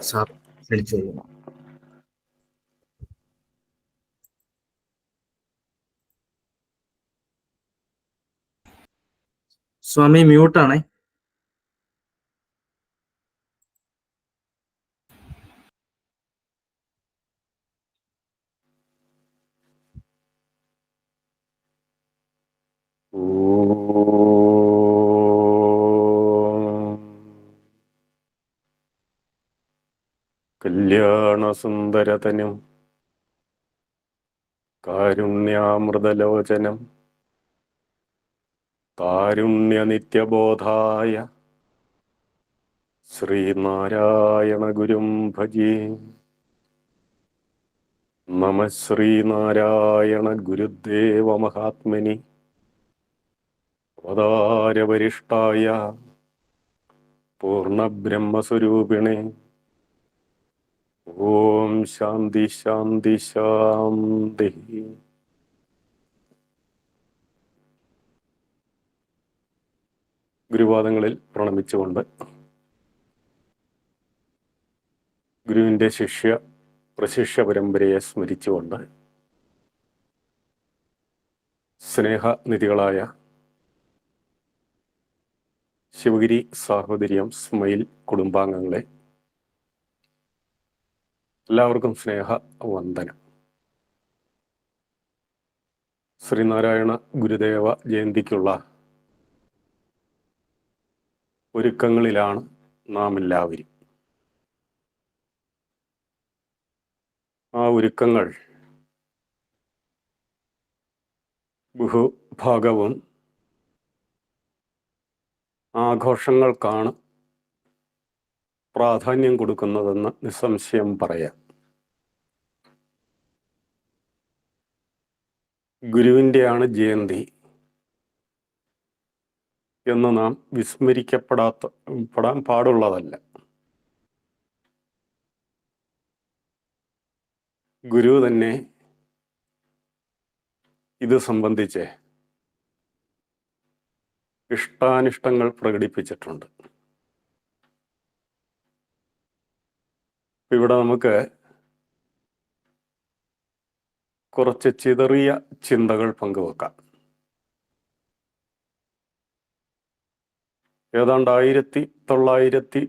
Sir വിളിച്ചോളൂ. സ്വാമി മ്യൂട്ടാണേ. കല്യാണസുന്ദരതനും കാരുണ്യാമൃതലോചനം കാരുണ്യനിത്യബോധായ ശ്രീനാരായണ ഗുരും ഭജേ. നമ ശ്രീനാരായണ ഗുരുദേവ മഹാത്മനി അവതാരവരിഷ്ഠായ പൂർണ്ണബ്രഹ്മസ്വരൂപിണേ. ഓം ശാന്തി ശാന്തി ശാന്തി. ഗുരുപാദങ്ങളിൽ പ്രണമിച്ചുകൊണ്ട് ഗുരുവിൻ്റെ പ്രശിഷ്യ പരമ്പരയെ സ്മരിച്ചുകൊണ്ട് സ്നേഹനിധികളായ ശിവഗിരി സാഹോദര്യം സ്മൈൽ കുടുംബാംഗങ്ങളെ എല്ലാവർക്കും സ്നേഹ വന്ദനം. ശ്രീനാരായണ ഗുരുദേവ ജയന്തിക്കുള്ള ഒരുക്കങ്ങളിലാണ് നാം എല്ലാവരും. ആ ഒരുക്കങ്ങൾ ബഹുഭാഗവും ആഘോഷങ്ങൾക്കാണ് പ്രാധാന്യം കൊടുക്കുന്നതെന്ന് നിസ്സംശയം പറയാം. ഗുരുവിൻ്റെയാണ് ജയന്തി എന്ന് നാം വിസ്മരിക്കപ്പെടാൻ പാടുള്ളതല്ല. ഗുരു തന്നെ ഇത് സംബന്ധിച്ച് ഇഷ്ടാനിഷ്ടങ്ങൾ പ്രകടിപ്പിച്ചിട്ടുണ്ട്. ഇവിടെ നമുക്ക് കുറച്ച് ചിതറിയ ചിന്തകൾ പങ്കുവെക്കാം. ഏതാണ്ട് 1910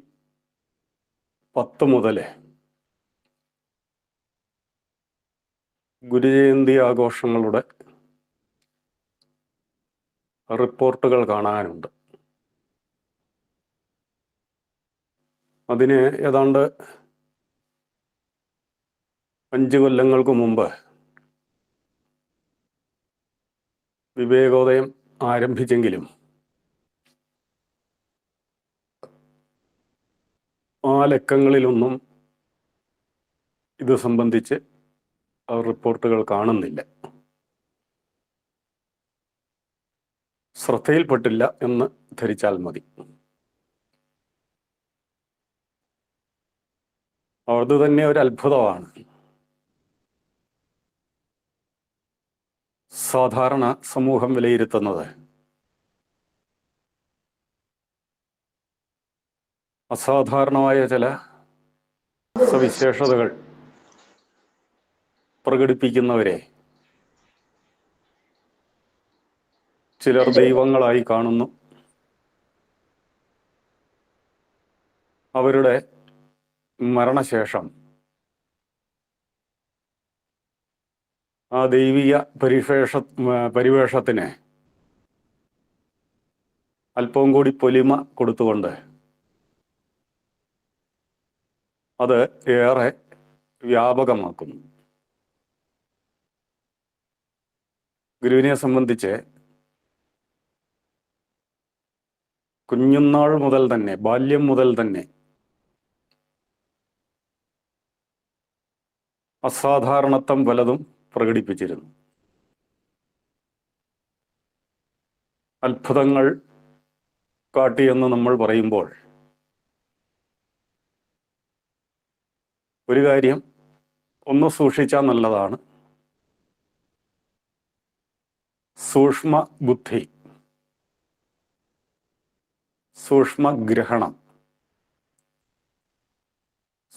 മുതൽ ഗുരുജയന്തി ആഘോഷങ്ങളുടെ റിപ്പോർട്ടുകൾ കാണാനുണ്ട്. അതിന് ഏതാണ്ട് 5 കൊല്ലങ്ങൾക്ക് മുമ്പ് വിവേകോദയം ആരംഭിച്ചെങ്കിലും ആ ലക്കങ്ങളിലൊന്നും ഇത് സംബന്ധിച്ച് റിപ്പോർട്ടുകൾ കാണുന്നില്ല. ശ്രദ്ധയിൽപ്പെട്ടില്ല എന്ന് ധരിച്ചാൽ മതി. അത് തന്നെ ഒരു അത്ഭുതമാണ്. സാധാരണ സമൂഹം വിലയിരുത്തുന്നത് അസാധാരണമായ ചില സവിശേഷതകൾ പ്രകടിപ്പിക്കുന്നവരെ ചിലർ ദൈവങ്ങളായി കാണുന്നു. അവരുടെ മരണശേഷം ആ ദൈവിക പരിവേഷത്തിന് അല്പവും കൂടി പൊലിമ കൊടുത്തുകൊണ്ട് അത് ഏറെ വ്യാപകമാക്കുന്നു. ഗുരുവിനെ സംബന്ധിച്ച് കുഞ്ഞുനാൾ മുതൽ തന്നെ, ബാല്യം മുതൽ തന്നെ അസാധാരണത്വം പലതും പ്രകടിപ്പിച്ചിരുന്നു. അത്ഭുതങ്ങൾ കാട്ടിയെന്ന് നമ്മൾ പറയുമ്പോൾ ഒരു കാര്യം ഒന്ന് സൂക്ഷിച്ചാൽ നല്ലതാണ്. സൂക്ഷ്മ ബുദ്ധി, സൂക്ഷ്മഗ്രഹണം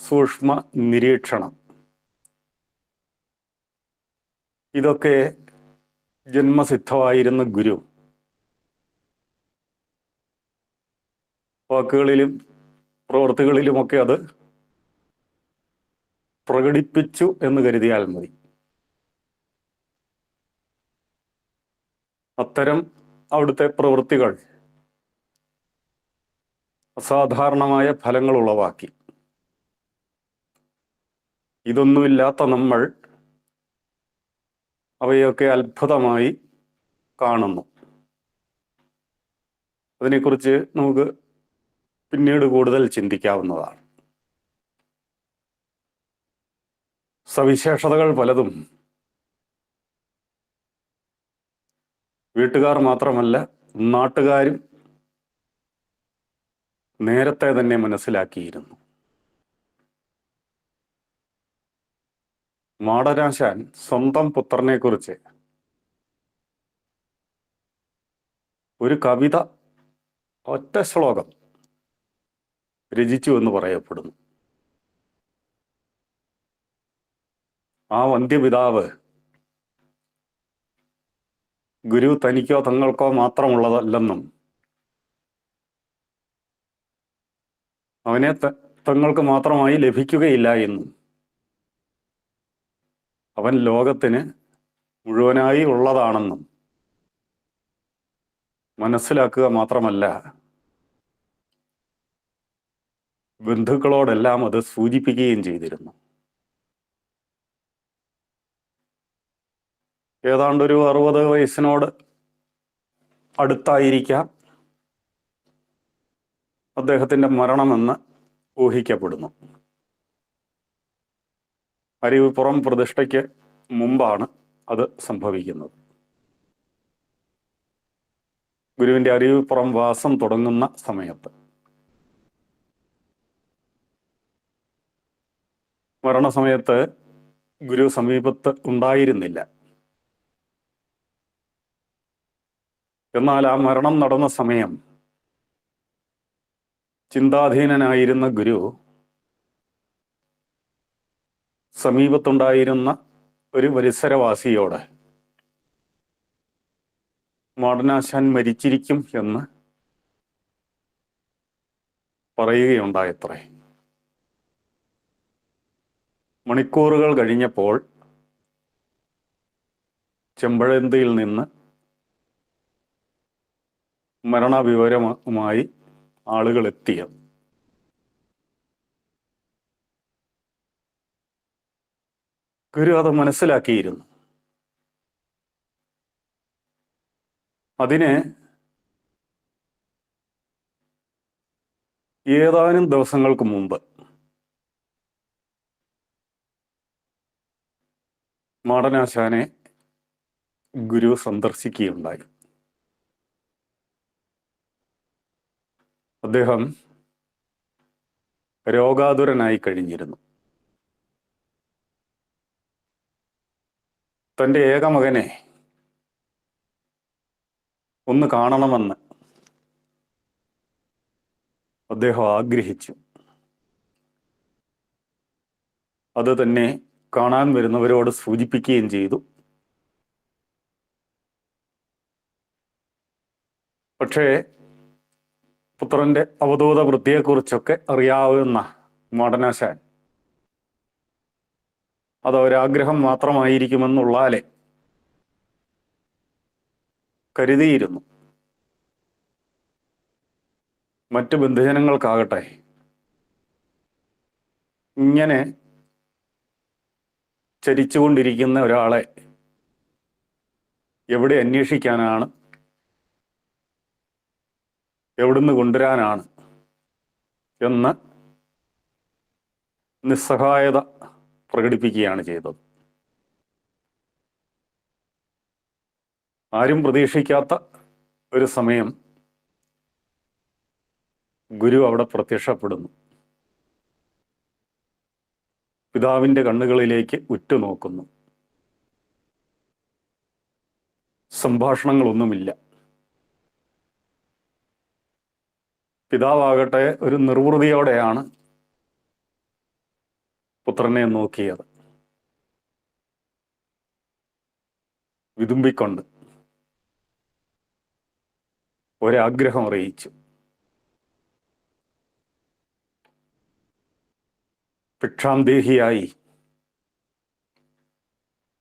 സൂക്ഷ്മ നിരീക്ഷണം, ഇതൊക്കെ ജന്മസിദ്ധമായിരുന്ന ഗുരു വാക്കുകളിലും പ്രവൃത്തികളിലുമൊക്കെ അത് പ്രകടിപ്പിച്ചു എന്ന് കരുതിയാൽ മതി. അത്തരം അവിടുത്തെ പ്രവൃത്തികൾ അസാധാരണമായ ഫലങ്ങൾ ഉളവാക്കി. ഇതൊന്നുമില്ലാത്ത നമ്മൾ അവയൊക്കെ അത്ഭുതമായി കാണുന്നു. അതിനെക്കുറിച്ച് നമുക്ക് പിന്നീട് കൂടുതൽ ചിന്തിക്കാവുന്നതാണ്. സവിശേഷതകൾ പലതും വീട്ടുകാർ മാത്രമല്ല, നാട്ടുകാരും നേരത്തെ തന്നെ മനസ്സിലാക്കിയിരുന്നു. മാടനാശാൻ സ്വന്തം പുത്രനെക്കുറിച്ച് ഒരു കവിത, ഒറ്റ ശ്ലോകം രചിച്ചു എന്ന് പറയപ്പെടുന്നു. ആ വന്ധ്യപിതാവ് ഗുരു തനിക്കോ തങ്ങൾക്കോ മാത്രമുള്ളതല്ലെന്നും അവനെ തങ്ങൾക്ക് മാത്രമായി ലഭിക്കുകയില്ല എന്നും അവൻ ലോകത്തിന് മുഴുവനായി ഉള്ളതാണെന്നും മനസ്സിലാക്കുക മാത്രമല്ല, ബന്ധുക്കളോടെല്ലാം അത് സൂചിപ്പിക്കുകയും ചെയ്തിരുന്നു. ഏതാണ്ടൊരു 60 വയസ്സിനോട് അടുത്തായിരിക്കാം അദ്ദേഹത്തിൻ്റെ മരണമെന്ന് ഊഹിക്കപ്പെടുന്നു. അരുവിപ്പുറം പ്രതിഷ്ഠയ്ക്ക് മുമ്പാണ് അത് സംഭവിക്കുന്നത്. ഗുരുവിൻ്റെ അരുവിപ്പുറം വാസം തുടങ്ങുന്ന സമയത്ത്. മരണസമയത്ത് ഗുരു സമീപത്ത് ഉണ്ടായിരുന്നില്ല. എന്നാൽ ആ മരണം നടന്ന സമയം ചിന്താധീനനായിരുന്ന ഗുരു സമീപത്തുണ്ടായിരുന്ന ഒരു പരിസരവാസിയോട് മാടനാശാൻ മരിച്ചിരിക്കും എന്ന് പറയുകയുണ്ടായത്രേ. മണിക്കൂറുകൾ കഴിഞ്ഞപ്പോൾ ചെമ്പഴന്തിയിൽ നിന്ന് മരണവിവരവുമായി ആളുകൾ എത്തിയത്. ഗുരു അത് മനസ്സിലാക്കിയിരുന്നു. അതിന് ഏതാനും ദിവസങ്ങൾക്ക് മുമ്പ് മാടനാശാനെ ഗുരു സന്ദർശിക്കുകയുണ്ടായി. അദ്ദേഹം രോഗാതുരനായി കഴിഞ്ഞിരുന്നു. തൻ്റെ ഏകമകനെ ഒന്ന് കാണണമെന്ന് അദ്ദേഹം ആഗ്രഹിച്ചു. അത് തന്നെ കാണാൻ വരുന്നവരോട് സൂചിപ്പിക്കുകയും ചെയ്തു. പക്ഷേ പുത്രന്റെ അവധൂത വൃത്തിയെക്കുറിച്ചൊക്കെ അറിയാവുന്ന മാടനാശാൻ അത് ഒരാഗ്രഹം മാത്രമായിരിക്കുമെന്നുള്ളാലെ കരുതിയിരുന്നു. മറ്റു ബന്ധുജനങ്ങൾക്കാകട്ടെ ഇങ്ങനെ ചരിച്ചുകൊണ്ടിരിക്കുന്ന ഒരാളെ എവിടെ അന്വേഷിക്കാനാണ്, എവിടുന്ന് കൊണ്ടുവരാനാണ് എന്ന് നിസ്സഹായത പ്രകടിപ്പിക്കുകയാണ് ചെയ്തത്. ആരും പ്രതീക്ഷിക്കാത്ത ഒരു സമയം ഗുരു അവിടെ പ്രത്യക്ഷപ്പെടുന്നു. പിതാവിൻ്റെ കണ്ണുകളിലേക്ക് ഉറ്റുനോക്കുന്നു. സംഭാഷണങ്ങളൊന്നുമില്ല. പിതാവാകട്ടെ ഒരു നിർവൃതിയോടെയാണ് പുത്രനെ നോക്കിയത്. വിതുമ്പിക്കൊണ്ട് ഒരാഗ്രഹം അറിയിച്ചു. ഭിക്ഷാന്തേഹിയായി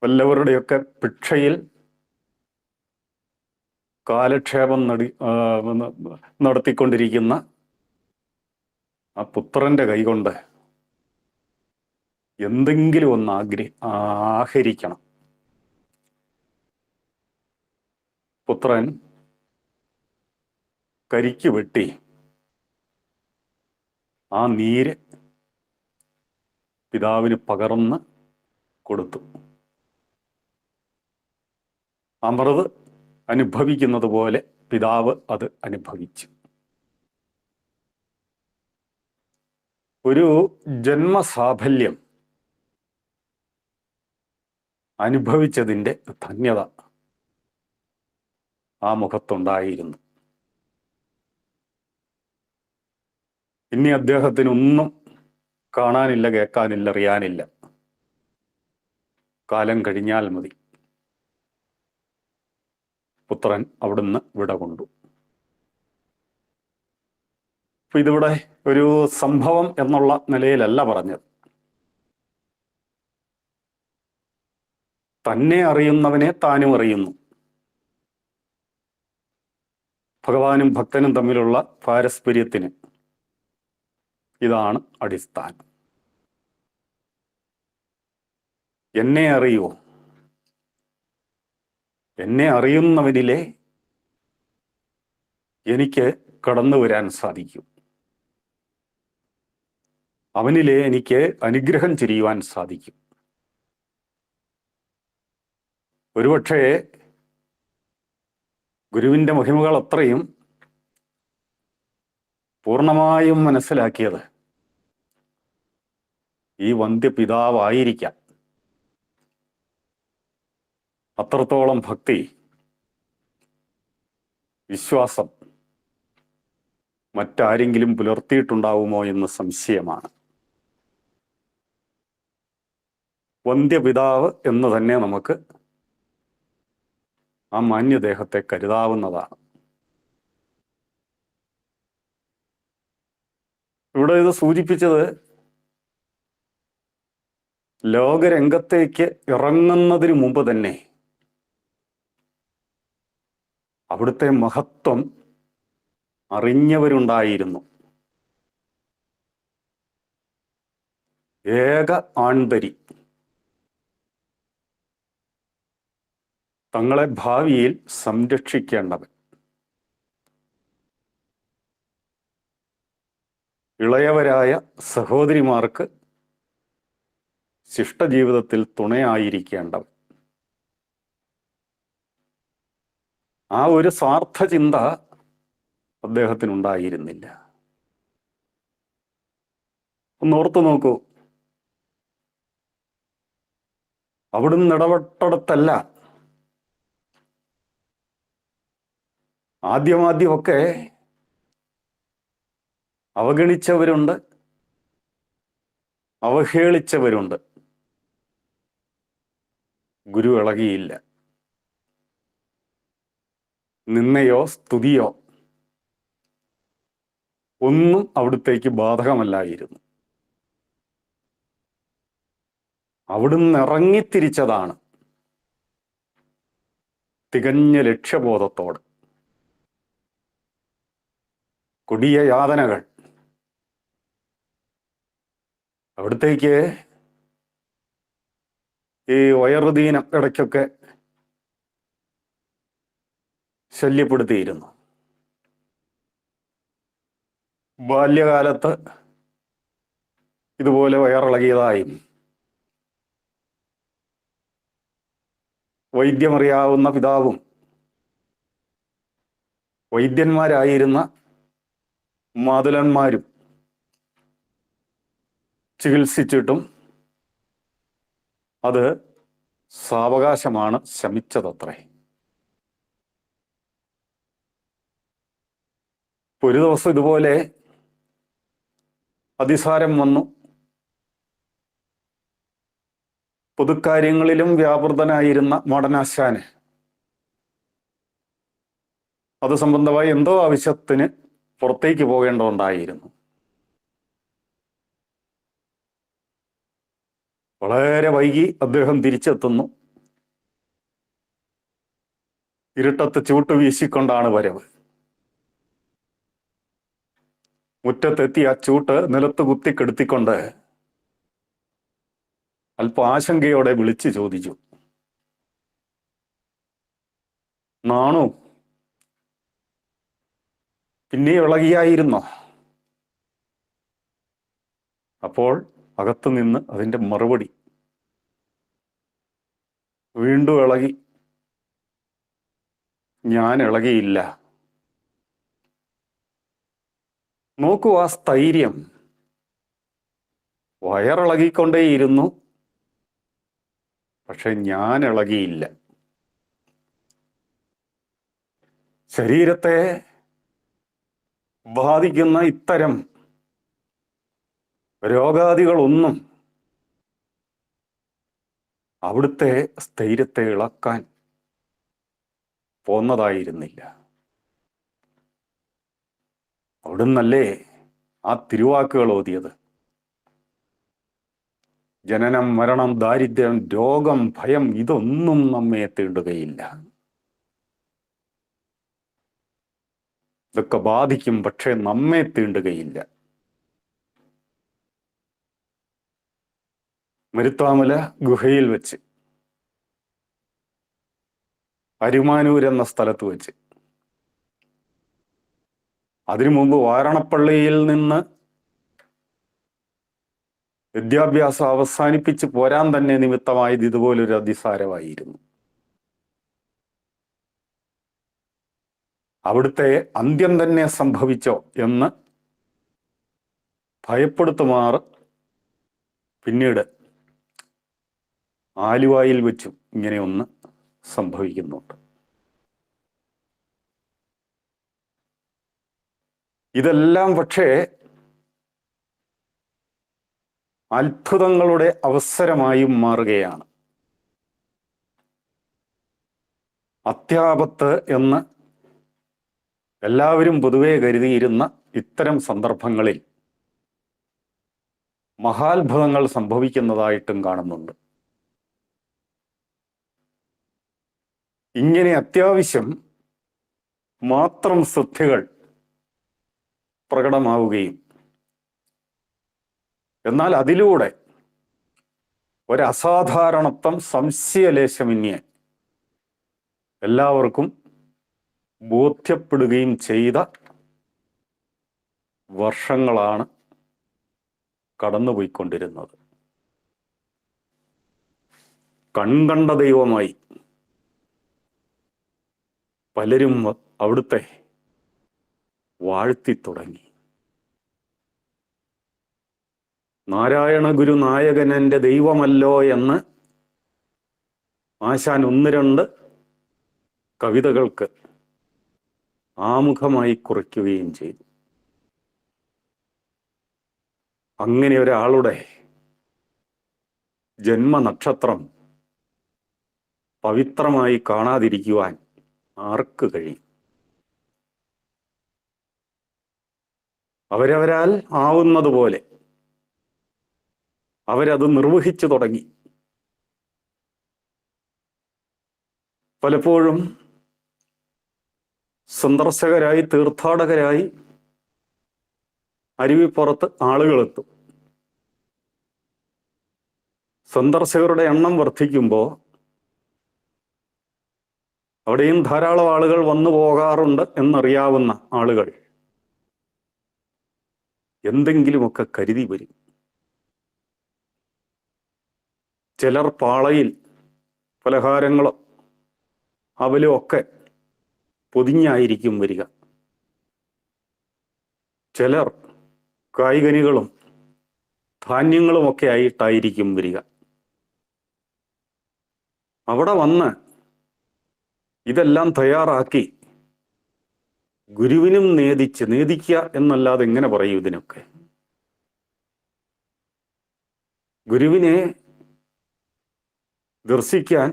വല്ലവരുടെയൊക്കെ ഭിക്ഷയിൽ കാലക്ഷേപം നടത്തിക്കൊണ്ടിരിക്കുന്ന ആ പുത്രന്റെ കൈകൊണ്ട് എന്തെങ്കിലും ഒന്ന് ആഹരിക്കണം. പുത്രൻ കരിക്ക് വെട്ടി ആ നീര് പിതാവിന് പകർന്ന് കൊടുത്തു. അമൃത് അനുഭവിക്കുന്നത് പോലെ പിതാവ് അത് അനുഭവിച്ചു. ഒരു ജന്മസാഫല്യം അനുഭവിച്ചതിൻ്റെ ധന്യത ആ മുഖത്തുണ്ടായിരുന്നു. ഇനി അദ്ദേഹത്തിനൊന്നും കാണാനില്ല, കേൾക്കാനില്ല, അറിയാനില്ല. കാലം കഴിഞ്ഞാൽ മതി. പുത്രൻ അവിടുന്ന് വിട കൊണ്ടു. അപ്പൊ ഇതിവിടെ ഒരു സംഭവം എന്നുള്ള നിലയിലല്ല പറഞ്ഞത്. തന്നെ അറിയുന്നവനെ താനും അറിയുന്നു. ഭഗവാനും ഭക്തനും തമ്മിലുള്ള പാരസ്പര്യത്തിന് ഇതാണ് അടിസ്ഥാനം. എന്നെ അറിയുമോ? എന്നെ അറിയുന്നവനിലെ എനിക്ക് കടന്നു വരാൻ സാധിക്കും. അവനിലെ എനിക്ക് അനുഗ്രഹം ചൊരിയുവാൻ സാധിക്കും. ഒരുപക്ഷേ ഗുരുവിൻ്റെ മഹിമകൾ അത്രയും പൂർണ്ണമായും മനസ്സിലാക്കിയത് ഈ വന്ധ്യപിതാവായിരിക്കാം. അത്രത്തോളം ഭക്തി, വിശ്വാസം മറ്റാരെങ്കിലും പുലർത്തിയിട്ടുണ്ടാവുമോ എന്ന് സംശയമാണ്. വന്ധ്യപിതാവ് എന്ന് തന്നെ നമുക്ക് ആ മാന്യദേഹത്തെ കരുതാവുന്നതാണ്. ഇവിടെ ഇത് സൂചിപ്പിച്ചത് ലോകരംഗത്തേക്ക് ഇറങ്ങുന്നതിന് മുമ്പ് തന്നെ അവിടുത്തെ മഹത്വം അറിഞ്ഞവരുണ്ടായിരുന്നു. ഏക ആൺതരി തങ്ങളെ ഭാവിയിൽ സംരക്ഷിക്കേണ്ടവൻ, ഇളയവരായ സഹോദരിമാർക്ക് ശിഷ്ടജീവിതത്തിൽ തുണയായിരിക്കേണ്ടവൻ. ആ ഒരു സ്വാർത്ഥ ചിന്ത അദ്ദേഹത്തിനുണ്ടായിരുന്നില്ല. ഒന്നോർത്തു നോക്കൂ, അവിടുന്ന് ഇടപെട്ടടത്തല്ല ആദ്യമൊക്കെ അവഗണിച്ചവരുണ്ട്, അവഹേളിച്ചവരുണ്ട്. ഗുരു ഇളകിയില്ല. നിന്നയോ സ്തുതിയോ ഒന്നും അവിടുത്തേക്ക് ബാധകമല്ലായിരുന്നു. അവിടുന്ന് ഇറങ്ങിത്തിരിച്ചതാണ് തികഞ്ഞ ലക്ഷ്യബോധത്തോട്. കൊടിയ യാതനകൾ അവിടത്തേക്ക് ഈ വയറുദീനം ഇടയ്ക്കൊക്കെ ശല്യപ്പെടുത്തിയിരുന്നു. ബാല്യകാലത്ത് ഇതുപോലെ വയറിളകിയതായും വൈദ്യമറിയാവുന്ന പിതാവും വൈദ്യന്മാരായിരുന്ന മാതുലന്മാരും ചികിത്സിച്ചിട്ടും അത് സാവകാശമാണ് ശമിച്ചതത്രേ. ഒരു ദിവസം ഇതുപോലെ അതിസാരം വന്നു. പൊതുക്കാര്യങ്ങളിലും വ്യാപൃതനായിരുന്ന മടനാശാന് അത് സംബന്ധമായി എന്തോ ആവശ്യത്തിന് പുറത്തേക്ക് പോകേണ്ടതുണ്ടായിരുന്നു. വളരെ വൈകി അദ്ദേഹം തിരിച്ചെത്തുന്നു. ഇരുട്ടത്ത് ചൂട്ട് വീശിക്കൊണ്ടാണ് വരവ്. മുറ്റത്തെത്തി ആ ചൂട്ട് നിലത്ത് കുത്തിക്കെടുത്തിക്കൊണ്ട് അല്പം ആശങ്കയോടെ വിളിച്ചു ചോദിച്ചു, നാണു, പിന്നെ ഇളകിയായിരുന്നോ? അപ്പോൾ അകത്തുനിന്ന് അതിൻ്റെ മറുപടി, വീണ്ടും ഇളകി. ഞാൻ ഇളകിയില്ല. നോക്കൂ ആ സ്ഥൈര്യം. വയറിളകിക്കൊണ്ടേയിരുന്നു, പക്ഷെ ഞാൻ ഇളകിയില്ല. ശരീരത്തെ ബാധിക്കുന്ന ഇത്തരം രോഗാദികളൊന്നും അവിടുത്തെ സ്ഥൈര്യത്തെ ഇളക്കാൻ പോന്നതായിരുന്നില്ല. അവിടുന്നല്ലേ ആ തിരുവാക്കുകൾ ഓതിയത്. ജനനം, മരണം, ദാരിദ്ര്യം, രോഗം, ഭയം ഇതൊന്നും നമ്മെ തീണ്ടുകയില്ല. ഇതൊക്കെ ബാധിക്കും, പക്ഷെ നമ്മെ തീണ്ടുകയില്ല. മരുത്വാമല ഗുഹയിൽ വെച്ച്, അരുമാനൂർ എന്ന സ്ഥലത്ത് വെച്ച്, അതിനു മുമ്പ് വാരണപ്പള്ളിയിൽ നിന്ന് വിദ്യാഭ്യാസം അവസാനിപ്പിച്ച് പോരാൻ തന്നെ നിമിത്തമായത് ഇതുപോലൊരു അതിസാരമായിരുന്നു. അവിടുത്തെ അന്ത്യം തന്നെ സംഭവിച്ചോ എന്ന് ഭയപ്പെടുത്തുമാറ് പിന്നീട് ആലുവായിൽ വെച്ചും ഇങ്ങനെയൊന്ന് സംഭവിക്കുന്നുണ്ട്. ഇതെല്ലാം പക്ഷേ അത്ഭുതങ്ങളുടെ അവസരമായും മാറുകയാണ്. അത്യാപത്ത് എന്ന് എല്ലാവരും പൊതുവെ കരുതിയിരുന്ന ഇത്തരം സന്ദർഭങ്ങളിൽ മഹാത്ഭുതങ്ങൾ സംഭവിക്കുന്നതായിട്ടും കാണുന്നുണ്ട്. ഇങ്ങനെ അത്യാവശ്യം മാത്രം സിദ്ധികൾ പ്രകടമാവുകയും എന്നാൽ അതിലൂടെ ഒരസാധാരണത്വം സംശയലേശമന്യേ എല്ലാവർക്കും ബോധ്യപ്പെടുകയും ചെയ്ത വർഷങ്ങളാണ് കടന്നുപോയിക്കൊണ്ടിരുന്നത്. കൺകണ്ട ദൈവമായി പലരും അവിടുത്തെ വാഴ്ത്തി തുടങ്ങി. നാരായണ ഗുരു നായകൻ എൻ്റെ ദൈവമല്ലോ എന്ന് ആശാൻ 1-2 കവിതകൾക്ക് ആമുഖമായി കുറിക്കുകയും ചെയ്തു. അങ്ങനെ ഒരാളുടെ ജന്മനക്ഷത്രം പവിത്രമായി കാണാതിരിക്കുവാൻ ആർക്ക് കഴിയും? അവരവരാൽ ആവുന്നതുപോലെ അവരത് നിർവഹിച്ചു തുടങ്ങി. പലപ്പോഴും സന്ദർശകരായി, തീർത്ഥാടകരായി അരുവിപ്പുറത്ത് ആളുകളെത്തും. സന്ദർശകരുടെ എണ്ണം വർദ്ധിക്കുമ്പോൾ അവിടെയും ധാരാളം ആളുകൾ വന്നു പോകാറുണ്ട് എന്നറിയാവുന്ന ആളുകൾ എന്തെങ്കിലുമൊക്കെ കരുതി വരും. ചിലർ പാളയിൽ പലഹാരങ്ങളോ അവലോ ഒക്കെ പൊതിഞ്ഞായിരിക്കും വരിക. ചിലർ കായ്കനികളും ധാന്യങ്ങളുമൊക്കെ ആയിട്ടായിരിക്കും വരിക. അവിടെ വന്ന് ഇതെല്ലാം തയ്യാറാക്കി ഗുരുവിനും നേദിക്കുക എന്നല്ലാതെ എങ്ങനെ പറയൂ ഇതിനൊക്കെ? ഗുരുവിനെ ദർശിക്കാൻ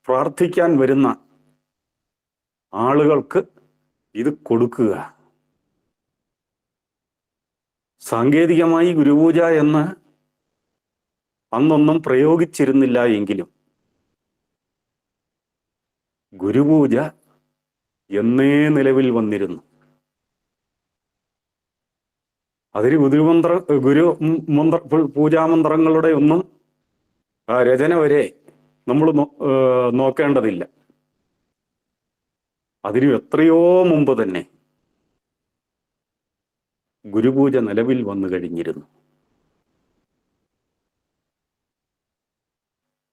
പ്രാർത്ഥിക്കാൻ വരുന്ന ആളുകൾക്ക് ഇത് കൊടുക്കുക. സാങ്കേതികമായി ഗുരുപൂജ എന്ന് അന്നൊന്നും പ്രയോഗിച്ചിരുന്നില്ല എങ്കിലും ഗുരുപൂജ എന്നേ നിലവിൽ വന്നിരുന്നു. അതിന് പൂജാമന്ത്രങ്ങളുടെ ഒന്നും രചന വരെ നമ്മൾ നോക്കേണ്ടതില്ല. അതിന് എത്രയോ മുമ്പ് തന്നെ ഗുരുപൂജ നിലവിൽ വന്നു കഴിഞ്ഞിരുന്നു.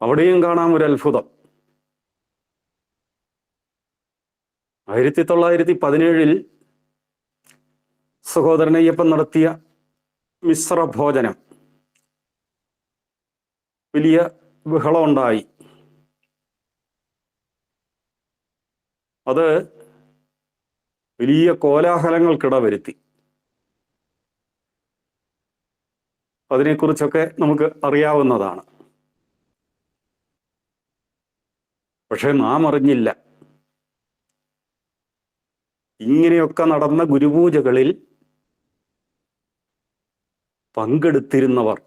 അവിടെയും കാണാം ഒരു അത്ഭുതം. 1917 സഹോദരൻ അയ്യപ്പൻ നടത്തിയ മിശ്ര ഭോജനം വലിയ ബഹളമുണ്ടായി. അത് വലിയ കോലാഹലങ്ങൾക്കിട വരുത്തി. അതിനെക്കുറിച്ചൊക്കെ നമുക്ക് അറിയാവുന്നതാണ്. പക്ഷെ നാം അറിഞ്ഞില്ല, ഇങ്ങനെയൊക്കെ നടന്ന ഗുരുപൂജകളിൽ പങ്കെടുത്തിരുന്നവർ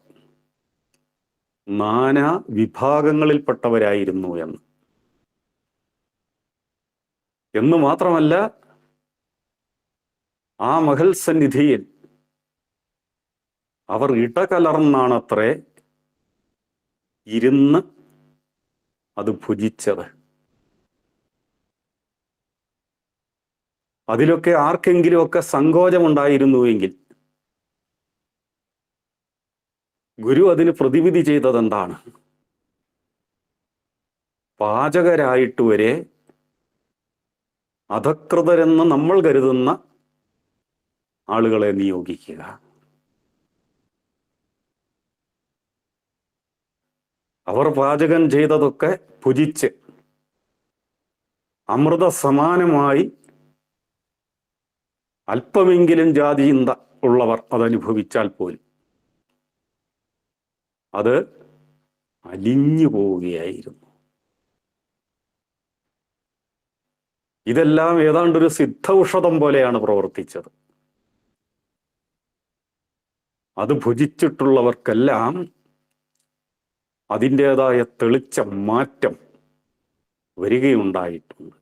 നാനാ വിഭാഗങ്ങളിൽപ്പെട്ടവരായിരുന്നു എന്ന് മാത്രമല്ല, ആ മഹൽ സന്നിധിയിൽ അവർ ഇടകലർന്നാണത്രേ ഇരുന്ന് അത് ഭുജിച്ചത്. അതിലൊക്കെ ആർക്കെങ്കിലുമൊക്കെ സങ്കോചമുണ്ടായിരുന്നുവെങ്കിൽ ഗുരു അതിന് പ്രതിവിധി ചെയ്തതെന്താണ്? പാചകരായിട്ട് വരെ അധകൃതരെന്ന് നമ്മൾ കരുതുന്ന ആളുകളെ നിയോഗിക്കുക. അവർ പാചകം ചെയ്തതൊക്കെ ഭുജിച്ച് അമൃത സമാനമായി അല്പമെങ്കിലും ജാതിചിന്ത ഉള്ളവർ അതനുഭവിച്ചാൽ പോലും അത് അലിഞ്ഞു പോവുകയായിരുന്നു. ഇതെല്ലാം ഏതാണ്ടൊരു സിദ്ധൌഷധം പോലെയാണ് പ്രവർത്തിച്ചത്. അത് ഭുജിച്ചിട്ടുള്ളവർക്കെല്ലാം അതിൻ്റെതായ തെളിച്ച മാറ്റം വരികയുണ്ടായിട്ടുണ്ട്.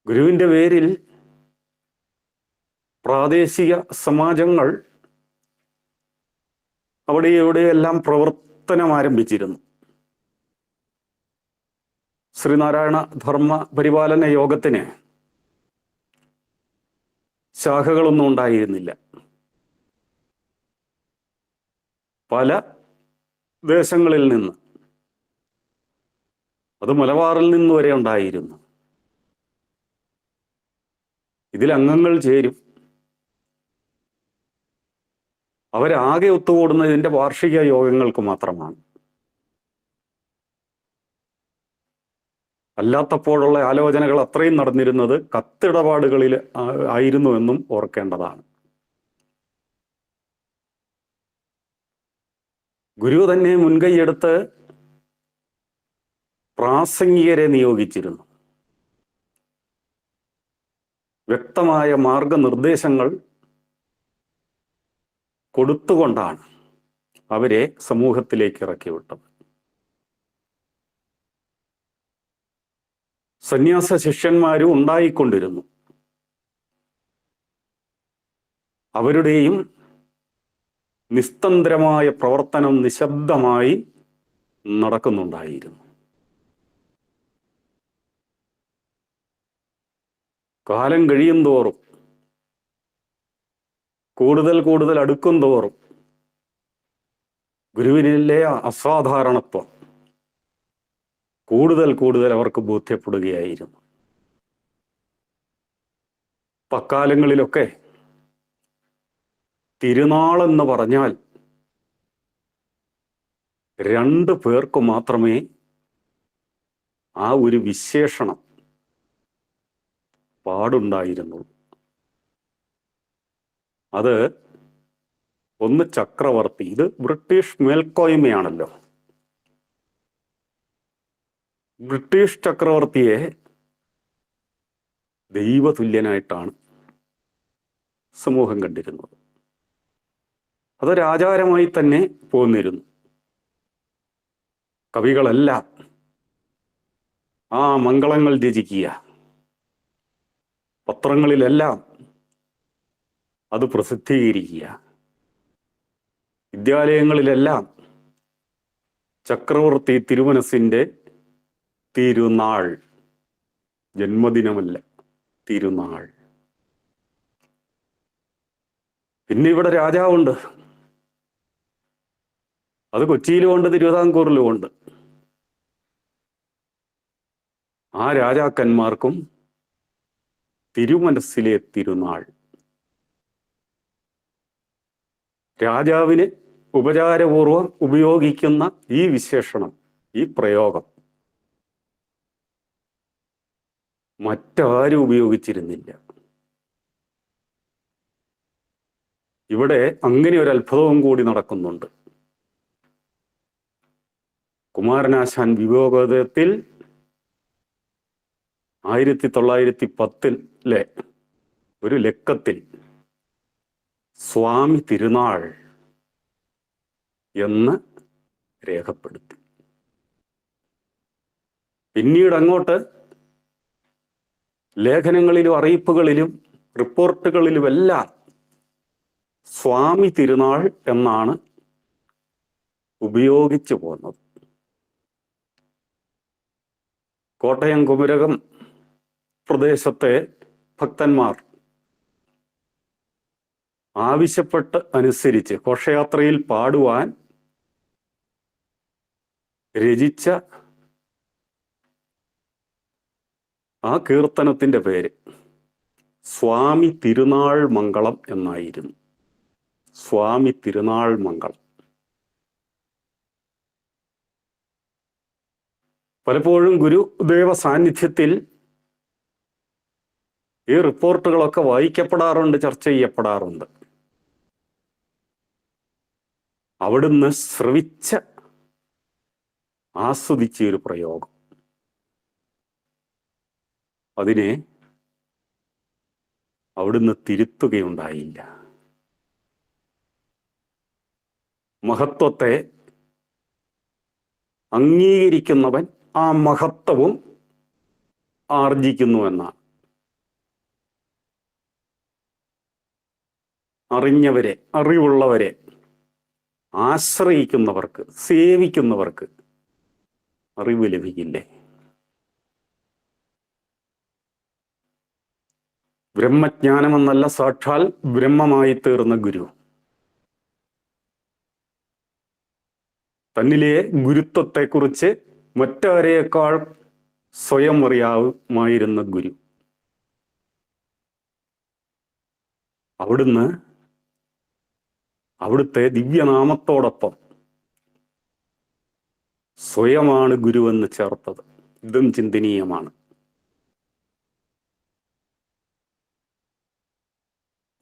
ഗുരുവിൻ്റെ പേരിൽ പ്രാദേശിക സമാജങ്ങൾ അവിടെ എവിടെയെല്ലാം പ്രവർത്തനം ആരംഭിച്ചിരുന്നു. ശ്രീനാരായണ ധർമ്മ പരിപാലന യോഗത്തിന് ശാഖകളൊന്നും ഉണ്ടായിരുന്നില്ല. പല ദേശങ്ങളിൽ നിന്ന്, അത് മലബാറിൽ നിന്ന് വരെ ഉണ്ടായിരുന്നു. ഇതിൽ അംഗങ്ങൾ ചേരും. അവരാകെ ഒത്തുകൂടുന്നത് ഇതിൻ്റെ വാർഷിക യോഗങ്ങൾക്ക് മാത്രമാണ്. അല്ലാത്തപ്പോഴുള്ള ആലോചനകൾ അത്രയും നടന്നിരുന്നത് കത്തിടപാടുകളിൽ ആയിരുന്നു എന്നും ഓർക്കേണ്ടതാണ്. ഗുരു തന്നെ മുൻകൈയെടുത്ത് പ്രാസംഗികരെ നിയോഗിച്ചിരുന്നു. വ്യക്തമായ മാർഗനിർദ്ദേശങ്ങൾ കൊടുത്തുകൊണ്ടാണ് അവരെ സമൂഹത്തിലേക്ക് ഇറക്കി വിട്ടത്. സന്യാസ ശിഷ്യന്മാരും ഉണ്ടായിക്കൊണ്ടിരുന്നു. അവരുടെയും നിസ്തന്ത്രമായ പ്രവർത്തനം നിശബ്ദമായി നടക്കുന്നുണ്ടായിരുന്നു. കാലം കഴിയും തോറും, കൂടുതൽ അടുക്കും തോറും ഗുരുവിനിലെ അസാധാരണത്വം കൂടുതൽ അവർക്ക് ബോധ്യപ്പെടുകയായിരുന്നു. അക്കാലങ്ങളിലൊക്കെ തിരുനാളെന്ന് പറഞ്ഞാൽ 2 പേർക്ക് മാത്രമേ ആ ഒരു വിശേഷണം പാടുണ്ടായിരുന്നുള്ളൂ. അത് ഒന്ന് ചക്രവർത്തി. ഇത് ബ്രിട്ടീഷ് മേൽക്കോയ്മയാണല്ലോ. ബ്രിട്ടീഷ് ചക്രവർത്തിയെ ദൈവതുല്യനായിട്ടാണ് സമൂഹം കണ്ടിരുന്നത്. അതൊരാചാരമായി തന്നെ പോന്നിരുന്നു. കവികളെല്ലാം ആ മംഗളങ്ങൾ രചിക്കുക, പത്രങ്ങളിലെല്ലാം അത് പ്രസിദ്ധീകരിക്കുക, വിദ്യാലയങ്ങളിലെല്ലാം ചക്രവർത്തി തിരുമനസിന്റെ തിരുനാൾ, ജന്മദിനമല്ല, തിരുനാൾ. പിന്നെ ഇവിടെ രാജാവുണ്ട്. അത് കൊച്ചിയിലുമുണ്ട്, തിരുവിതാംകൂറിലുമുണ്ട്. ആ രാജാക്കന്മാർക്കും തിരുമനസ്സിലെ തിരുനാൾ. രാജാവിന് ഉപചാരപൂർവം ഉപയോഗിക്കുന്ന ഈ വിശേഷണം, ഈ പ്രയോഗം മറ്റാരും ഉപയോഗിച്ചിരുന്നില്ല. ഇവിടെ അങ്ങനെ ഒരു അത്ഭുതവും കൂടി നടക്കുന്നുണ്ട്. കുമാരനാശാൻ വിവേകോദയത്തിൽ 1910 ഒരു ലക്കത്തിൽ സ്വാമി തിരുനാൾ എന്ന് രേഖപ്പെടുത്തി. പിന്നീട് അങ്ങോട്ട് ലേഖനങ്ങളിലും അറിയിപ്പുകളിലും റിപ്പോർട്ടുകളിലുമെല്ലാം സ്വാമി തിരുനാൾ എന്നാണ് ഉപയോഗിച്ചു പോകുന്നത്. കോട്ടയം കുമരകം പ്രദേശത്തെ ഭക്തന്മാർ ആവശ്യപ്പെട്ട് അനുസരിച്ച് ഘോഷയാത്രയിൽ പാടുവാൻ രചിച്ച ആ കീർത്തനത്തിന്റെ പേര് സ്വാമി തിരുനാൾ മംഗളം എന്നായിരുന്നു. സ്വാമി തിരുനാൾ മംഗളം. പലപ്പോഴും ഗുരുദേവ സാന്നിധ്യത്തിൽ ഈ റിപ്പോർട്ടുകളൊക്കെ വായിക്കപ്പെടാറുണ്ട്, ചർച്ച ചെയ്യപ്പെടാറുണ്ട്. അവിടുന്ന് ശ്രവിച്ച ആസ്വദിച്ച ഒരു പ്രയോഗം, അതിനെ അവിടുന്ന് തിരുത്തുകയുണ്ടായില്ല. മഹത്വത്തെ അംഗീകരിക്കുന്നവൻ ആ മഹത്വവും ആർജിക്കുന്നുവെന്നാണ്. അറിഞ്ഞവരെ, അറിവുള്ളവരെ ആശ്രയിക്കുന്നവർക്ക്, സേവിക്കുന്നവർക്ക് അറിവ് ലഭിക്കില്ലേ? ബ്രഹ്മജ്ഞാനമെന്നല്ല, സാക്ഷാൽ ബ്രഹ്മമായി തീർന്ന ഗുരു, തന്നിലെ ഗുരുത്വത്തെക്കുറിച്ച് മറ്റാരേക്കാൾ സ്വയം അറിയാവുമായിരുന്ന ഗുരു, അവിടുന്ന് അവിടുത്തെ ദിവ്യനാമത്തോടൊപ്പം സ്വയമാണ് ഗുരുവെന്ന് ചേർത്തത്. ഇതും ചിന്തനീയമാണ്.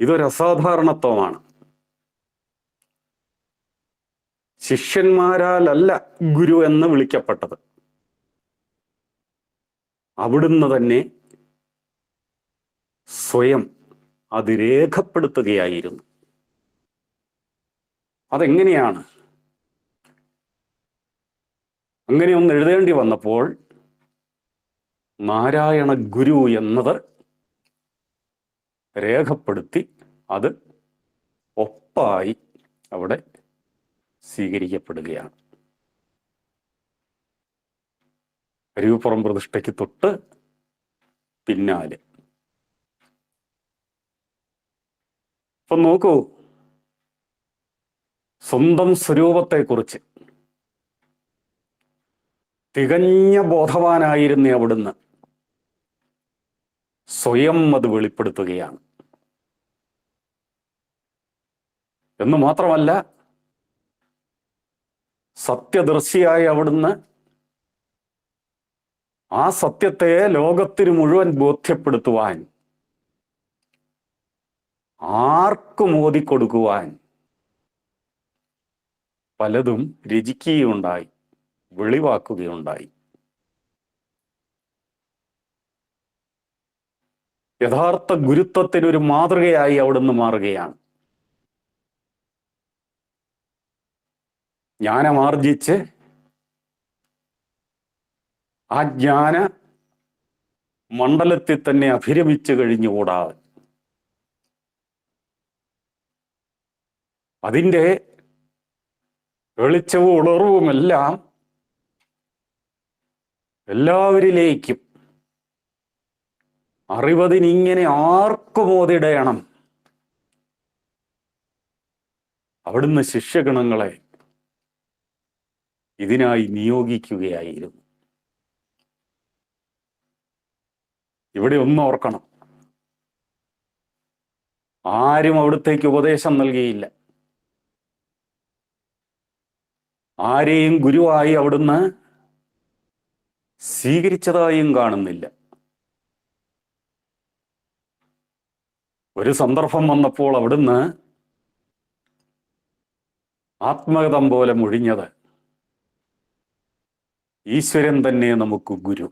ഇതൊരസാധാരണത്വമാണ്. ശിഷ്യന്മാരാലല്ല ഗുരു എന്ന് വിളിക്കപ്പെട്ടത്, അവിടുന്ന് തന്നെ സ്വയം അത് രേഖപ്പെടുത്തുകയായിരുന്നു. അതെങ്ങനെയാണ്? അങ്ങനെ ഒന്ന് എഴുതേണ്ടി വന്നപ്പോൾ നാരായണ ഗുരു എന്നത് രേഖപ്പെടുത്തി അത് ഒപ്പായി അവിടെ സ്വീകരിക്കപ്പെടുകയാണ്. അരുവിപ്പുറം പ്രതിഷ്ഠയ്ക്ക് തൊട്ട് പിന്നാലെ. ഇപ്പൊ നോക്കൂ, സ്വന്തം സ്വരൂപത്തെക്കുറിച്ച് തികഞ്ഞ ബോധവാനായിരുന്ന അവിടുന്ന് സ്വയം അത് വെളിപ്പെടുത്തുകയാണ്. എന്ന് മാത്രമല്ല, സത്യദർശിയായ അവിടുന്ന് ആ സത്യത്തെ ലോകത്തിന് മുഴുവൻ ബോധ്യപ്പെടുത്തുവാൻ, ആർക്കും ഓതിക്കൊടുക്കുവാൻ പലതും രചിക്കുകയുണ്ടായി, വെളിവാക്കുകയുണ്ടായി. യഥാർത്ഥ ഗുരുത്വത്തിനൊരു മാതൃകയായി അവിടുന്ന് മാറുകയാണ്. ജ്ഞാനമാർജിച്ച് ആ ജ്ഞാന മണ്ഡലത്തിൽ തന്നെ അഭിരമിച്ചു കഴിഞ്ഞുകൂടാതെ അതിൻ്റെ വെളിച്ചവും ഉണർവുമെല്ലാം എല്ലാവരിലേക്കും അറിവതിനിങ്ങനെ ആർക്കും ഓതിടയണം. അവിടുന്ന് ശിഷ്യഗണങ്ങളെ ഇതിനായി നിയോഗിക്കുകയായിരുന്നു. ഇവിടെ ഒന്ന് ഓർക്കണം, ആരും അവിടത്തേക്ക് ഉപദേശം നൽകിയില്ല. ആരെയും ഗുരുവായി അവിടുന്ന് സ്വീകരിച്ചതായും കാണുന്നില്ല. ഒരു സന്ദർഭം വന്നപ്പോൾ അവിടുന്ന് ആത്മകഥം പോലെ മൊഴിഞ്ഞത്, ഈശ്വരൻ തന്നെ നമുക്ക് ഗുരു.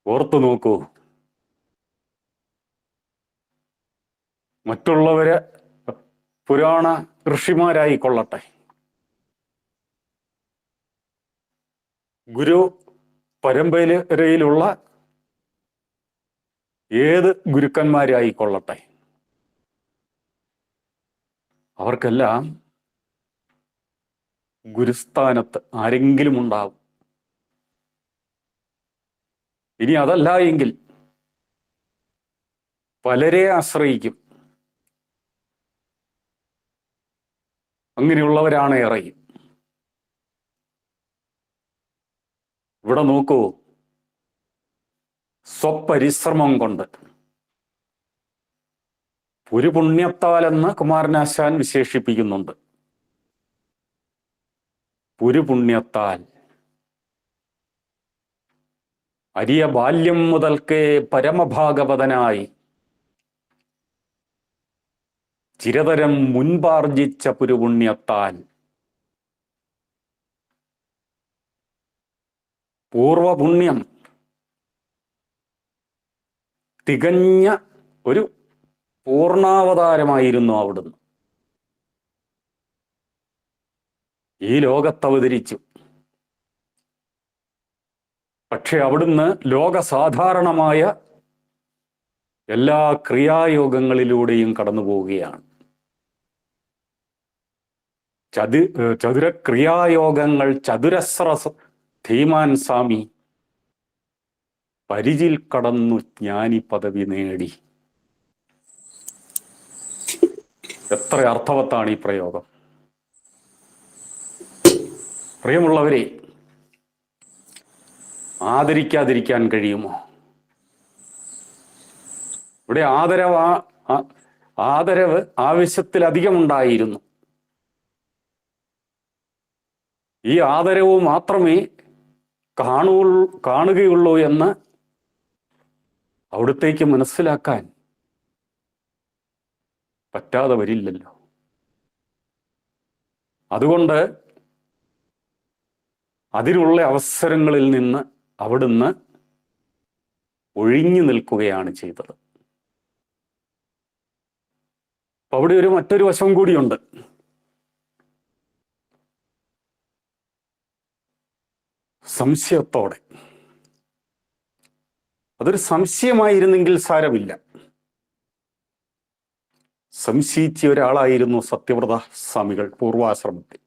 ഓർത്തു നോക്കൂ, മറ്റുള്ളവര് പുരാണ ഋഷിമാരായിക്കൊള്ളട്ടെ, ഗുരു പരമ്പരയിലുള്ള ഏത് ഗുരുക്കന്മാരായിക്കൊള്ളട്ടെ, അവർക്കെല്ലാം ഗുരുസ്ഥാനത്ത് ആരെങ്കിലും ഉണ്ടാവും. ഇനി അതല്ല എങ്കിൽ പലരെ ആശ്രയിക്കും. അങ്ങനെയുള്ളവരാണ് ഏറെയും. ഇവിടെ നോക്കൂ, സ്വപരിശ്രമം കൊണ്ട് ഒരു പുണ്യത്താലെന്ന് കുമാരനാശാൻ വിശേഷിപ്പിക്കുന്നുണ്ട്. ഒരു പുണ്യത്താൽ അരിയ ബാല്യം മുതൽക്കേ പരമഭാഗവതനായി ചിരതരം മുൻപാർജിച്ച പുരുപുണ്യത്താൽ പൂർവപുണ്യം തികഞ്ഞ ഒരു പൂർണാവതാരമായിരുന്നു അവിടുന്ന്. ഈ ലോകത്തവതരിച്ചു. പക്ഷെ അവിടുന്ന് ലോകസാധാരണമായ എല്ലാ ക്രിയായോഗങ്ങളിലൂടെയും കടന്നു പോവുകയാണ്. ചതുരക്രിയായോഗങ്ങൾ ചതുരസ്ര ധീമാൻ സ്വാമി പരിചിൽ കടന്നു ജ്ഞാനി പദവി നേടി. എത്ര അർത്ഥവത്താണ് ഈ പ്രയോഗം! പ്രിയമുള്ളവരെ, ആദരിക്കാതിരിക്കാൻ കഴിയുമോ? ഇവിടെ ആദരവ് ആവശ്യത്തിലധികമുണ്ടായിരുന്നു. ഈ ആദരവ് മാത്രമേ കാണുകയുള്ളൂ എന്ന് അവിടുത്തേക്ക് മനസ്സിലാക്കാൻ പറ്റാതെ വരില്ലല്ലോ. അതുകൊണ്ട് അതിനുള്ള അവസരങ്ങളിൽ നിന്ന് അവിടുന്ന് ഒഴിഞ്ഞു നിൽക്കുകയാണ് ചെയ്തത്. അപ്പൊ അവിടെ മറ്റൊരു വശം കൂടിയുണ്ട്. സംശയത്തോടെ. അതൊരു സംശയമായിരുന്നെങ്കിൽ സാരമില്ല. സംശയിച്ച ഒരാളായിരുന്നു സത്യവ്രത സ്വാമികൾ പൂർവാശ്രമത്തിൽ.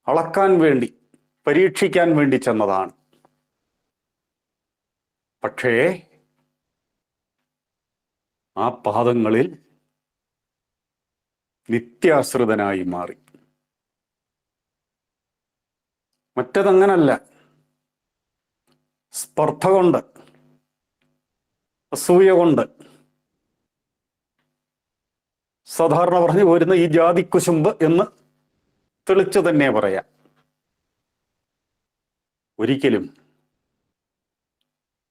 അളക്കാൻ വേണ്ടി, പരീക്ഷിക്കാൻ വേണ്ടി ചെന്നതാണ്. പക്ഷേ ആ പാദങ്ങളിൽ നിത്യാശ്രിതനായി മാറി. മറ്റതങ്ങനല്ല. സ്പർദ്ധ കൊണ്ട്, അസൂയ കൊണ്ട്, സാധാരണ പറഞ്ഞു പോരുന്ന ഈ ജാതിക്കുശുമ്പ് എന്ന് തെളിച്ചു തന്നെ പറയാം. ഒരിക്കലും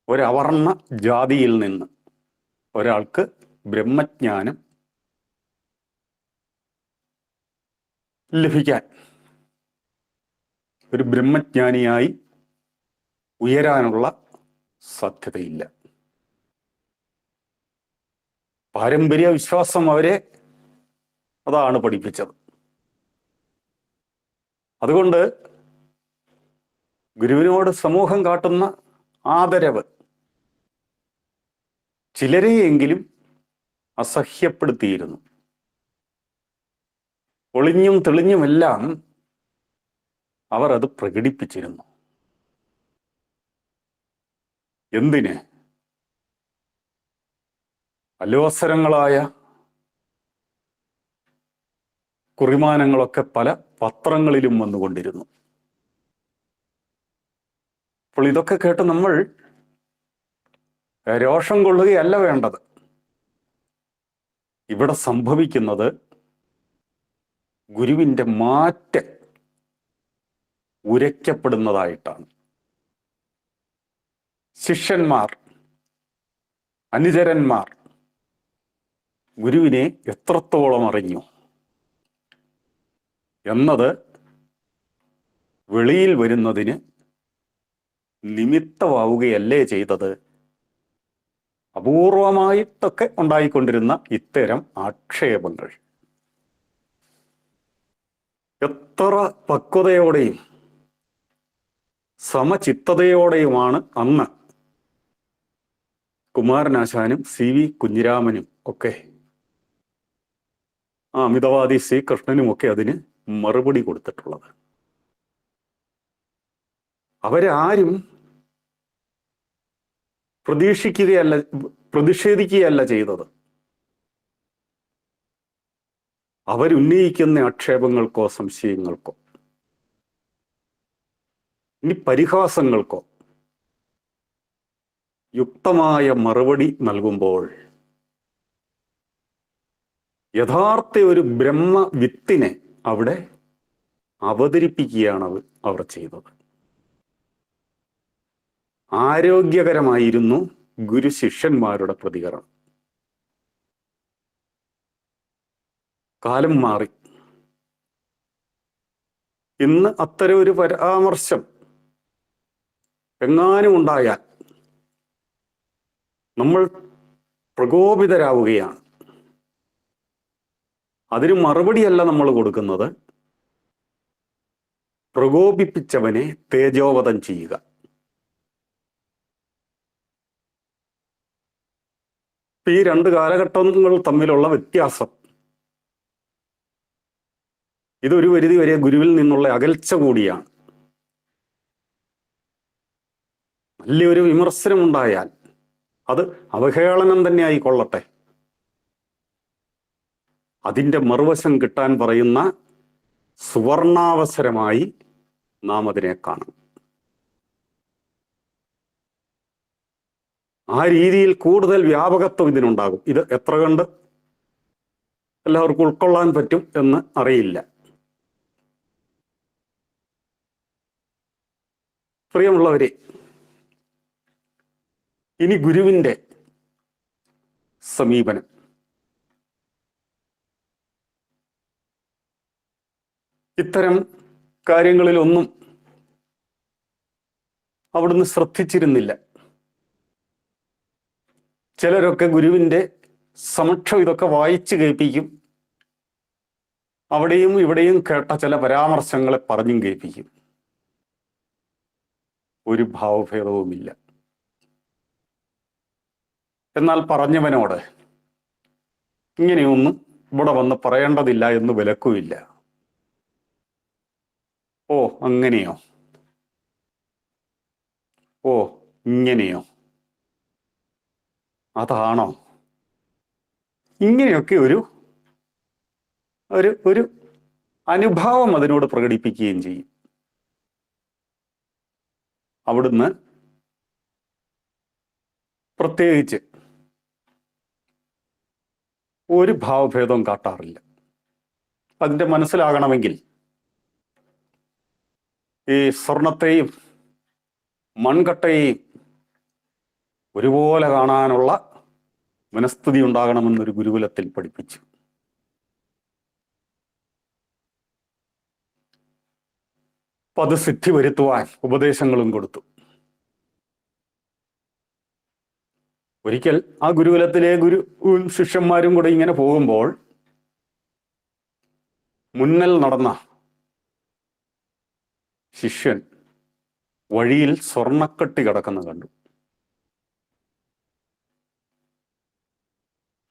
ഒരവർണ്ണ ജാതിയിൽ നിന്ന് ഒരാൾക്ക് ബ്രഹ്മജ്ഞാനം ലഭിക്കാൻ, ഒരു ബ്രഹ്മജ്ഞാനിയായി ഉയരാനുള്ള സാധ്യതയില്ല. പാരമ്പര്യ വിശ്വാസം അവരെ അതാണ് പഠിപ്പിച്ചത്. അതുകൊണ്ട് ഗുരുവിനോട് സമൂഹം കാട്ടുന്ന ആദരവ് ചിലരെയെങ്കിലും അസഹ്യപ്പെടുത്തിയിരുന്നു. ഒളിഞ്ഞും തെളിഞ്ഞുമെല്ലാം അവർ അത് പ്രകടിപ്പിച്ചിരുന്നു. എന്തിന്? അലോസരങ്ങളായ കുറിമാനങ്ങളൊക്കെ പല പത്രങ്ങളിലും വന്നുകൊണ്ടിരുന്നു. അപ്പോൾ ഇതൊക്കെ കേട്ട് നമ്മൾ രോഷം കൊള്ളുകയല്ല വേണ്ടത്. ഇവിടെ സംഭവിക്കുന്നത് ഗുരുവിൻ്റെ മാറ്റ് ഉരയ്ക്കപ്പെടുന്നതായിട്ടാണ്. ശിഷ്യന്മാർ, അനുചരന്മാർ ഗുരുവിനെ എത്രത്തോളം അറിഞ്ഞു എന്നത് വെളിയിൽ വരുന്നതിന് നിമിത്തമാവുകയല്ലേ ചെയ്തത്. അപൂർവമായിട്ടൊക്കെ ഉണ്ടായിക്കൊണ്ടിരുന്ന ഇത്തരം ആക്ഷേപങ്ങൾ എത്ര പക്വതയോടെയും സമചിത്തതയോടെയുമാണ് അന്ന് കുമാരനാശാനും CV കുഞ്ഞിരാമനും ഒക്കെ, അമിതവാദി ശ്രീകൃഷ്ണനുമൊക്കെ അതിന് മറുപടി കൊടുത്തിട്ടുള്ളത്. അവരാരും പ്രതിഷേധിക്കുകയല്ല ചെയ്തത്. അവരുന്നയിക്കുന്ന ആക്ഷേപങ്ങൾക്കോ സംശയങ്ങൾക്കോ ഇനി പരിഹാസങ്ങൾക്കോ യുക്തമായ മറുപടി നൽകുമ്പോൾ യഥാർത്ഥ ഒരു ബ്രഹ്മവിത്തിനെ അവിടെ അവതരിപ്പിക്കുകയാണ് അവർ ചെയ്തത്. ആരോഗ്യകരമായിരുന്നു ഗുരു ശിഷ്യന്മാരുടെ പ്രതികരണം. കാലം മാറി. ഇന്ന് അത്തരം ഒരു പരാമർശം എങ്ങാനും ഉണ്ടായാൽ നമ്മൾ പ്രകോപിതരാവുകയാണ്. അതിന് മറുപടിയല്ല നമ്മൾ കൊടുക്കുന്നത്, പ്രകോപിപ്പിച്ചവനെ തേജോവധം ചെയ്യുക. ഈ രണ്ട് കാലഘട്ടങ്ങൾ തമ്മിലുള്ള വ്യത്യാസം, ഇതൊരു പരിധി വരെ ഗുരുവിൽ നിന്നുള്ള അകൽച്ച കൂടിയാണ്. വലിയൊരു വിമർശനമുണ്ടായാൽ അത് അവഹേളനം തന്നെ ആയിക്കൊള്ളട്ടെ, അതിൻ്റെ മറുവശം കിട്ടാൻ പറയുന്ന സുവർണാവസരമായി നാം അതിനെ കാണും. ആ രീതിയിൽ കൂടുതൽ വ്യാപകത്വം ഇതിനുണ്ടാകും. ഇത് എത്ര കണ്ട് എല്ലാവർക്കും ഉൾക്കൊള്ളാൻ പറ്റും എന്ന് അറിയില്ല. പ്രിയമുള്ളവരെ, ഇനി ഗുരുവിൻ്റെ സമീപനം. ഇത്തരം കാര്യങ്ങളിലൊന്നും അവിടുന്ന് ശ്രദ്ധിച്ചിരുന്നില്ല. ചിലരൊക്കെ ഗുരുവിൻ്റെ സമക്ഷം ഇതൊക്കെ വായിച്ചു കേൾപ്പിക്കും. അവിടെയും ഇവിടെയും കേട്ട ചില പരാമർശങ്ങളെ പറഞ്ഞും കേൾപ്പിക്കും. ഒരു ഭാവഭേദവുമില്ല. എന്നാൽ പറഞ്ഞവനോട് ഇങ്ങനെയൊന്നും ഇവിടെ വന്ന് പറയേണ്ടതില്ല എന്ന് വിലക്കുമില്ല. ഓ അങ്ങനെയോ, ഓ ഇങ്ങനെയോ, അതാണോ, ഇങ്ങനെയൊക്കെ ഒരു ഒരു അനുഭാവം അതിനോട് പ്രകടിപ്പിക്കുകയും ചെയ്യും. അവിടുന്ന് പ്രത്യേകിച്ച് ഒരു ഭാവഭേദവും കാട്ടാറില്ല. അതിൻ്റെ മനസ്സിലാകണമെങ്കിൽ ഈ സ്വർണത്തെയും മൺകട്ടയെയും ഒരുപോലെ കാണാനുള്ള മനസ്തുതി ഉണ്ടാകണമെന്നൊരു ഗുരുകുലത്തിൽ പഠിപ്പിച്ചു. അപ്പൊ അത് സിദ്ധി വരുത്തുവാൻ ഉപദേശങ്ങളും കൊടുത്തു. ഒരിക്കൽ ആ ഗുരുകുലത്തിലെ ശിഷ്യന്മാരും കൂടെ ഇങ്ങനെ പോകുമ്പോൾ മുന്നിൽ നടന്ന ശിഷ്യൻ വഴിയിൽ സ്വർണ്ണക്കട്ടി കിടക്കുന്ന കണ്ടു.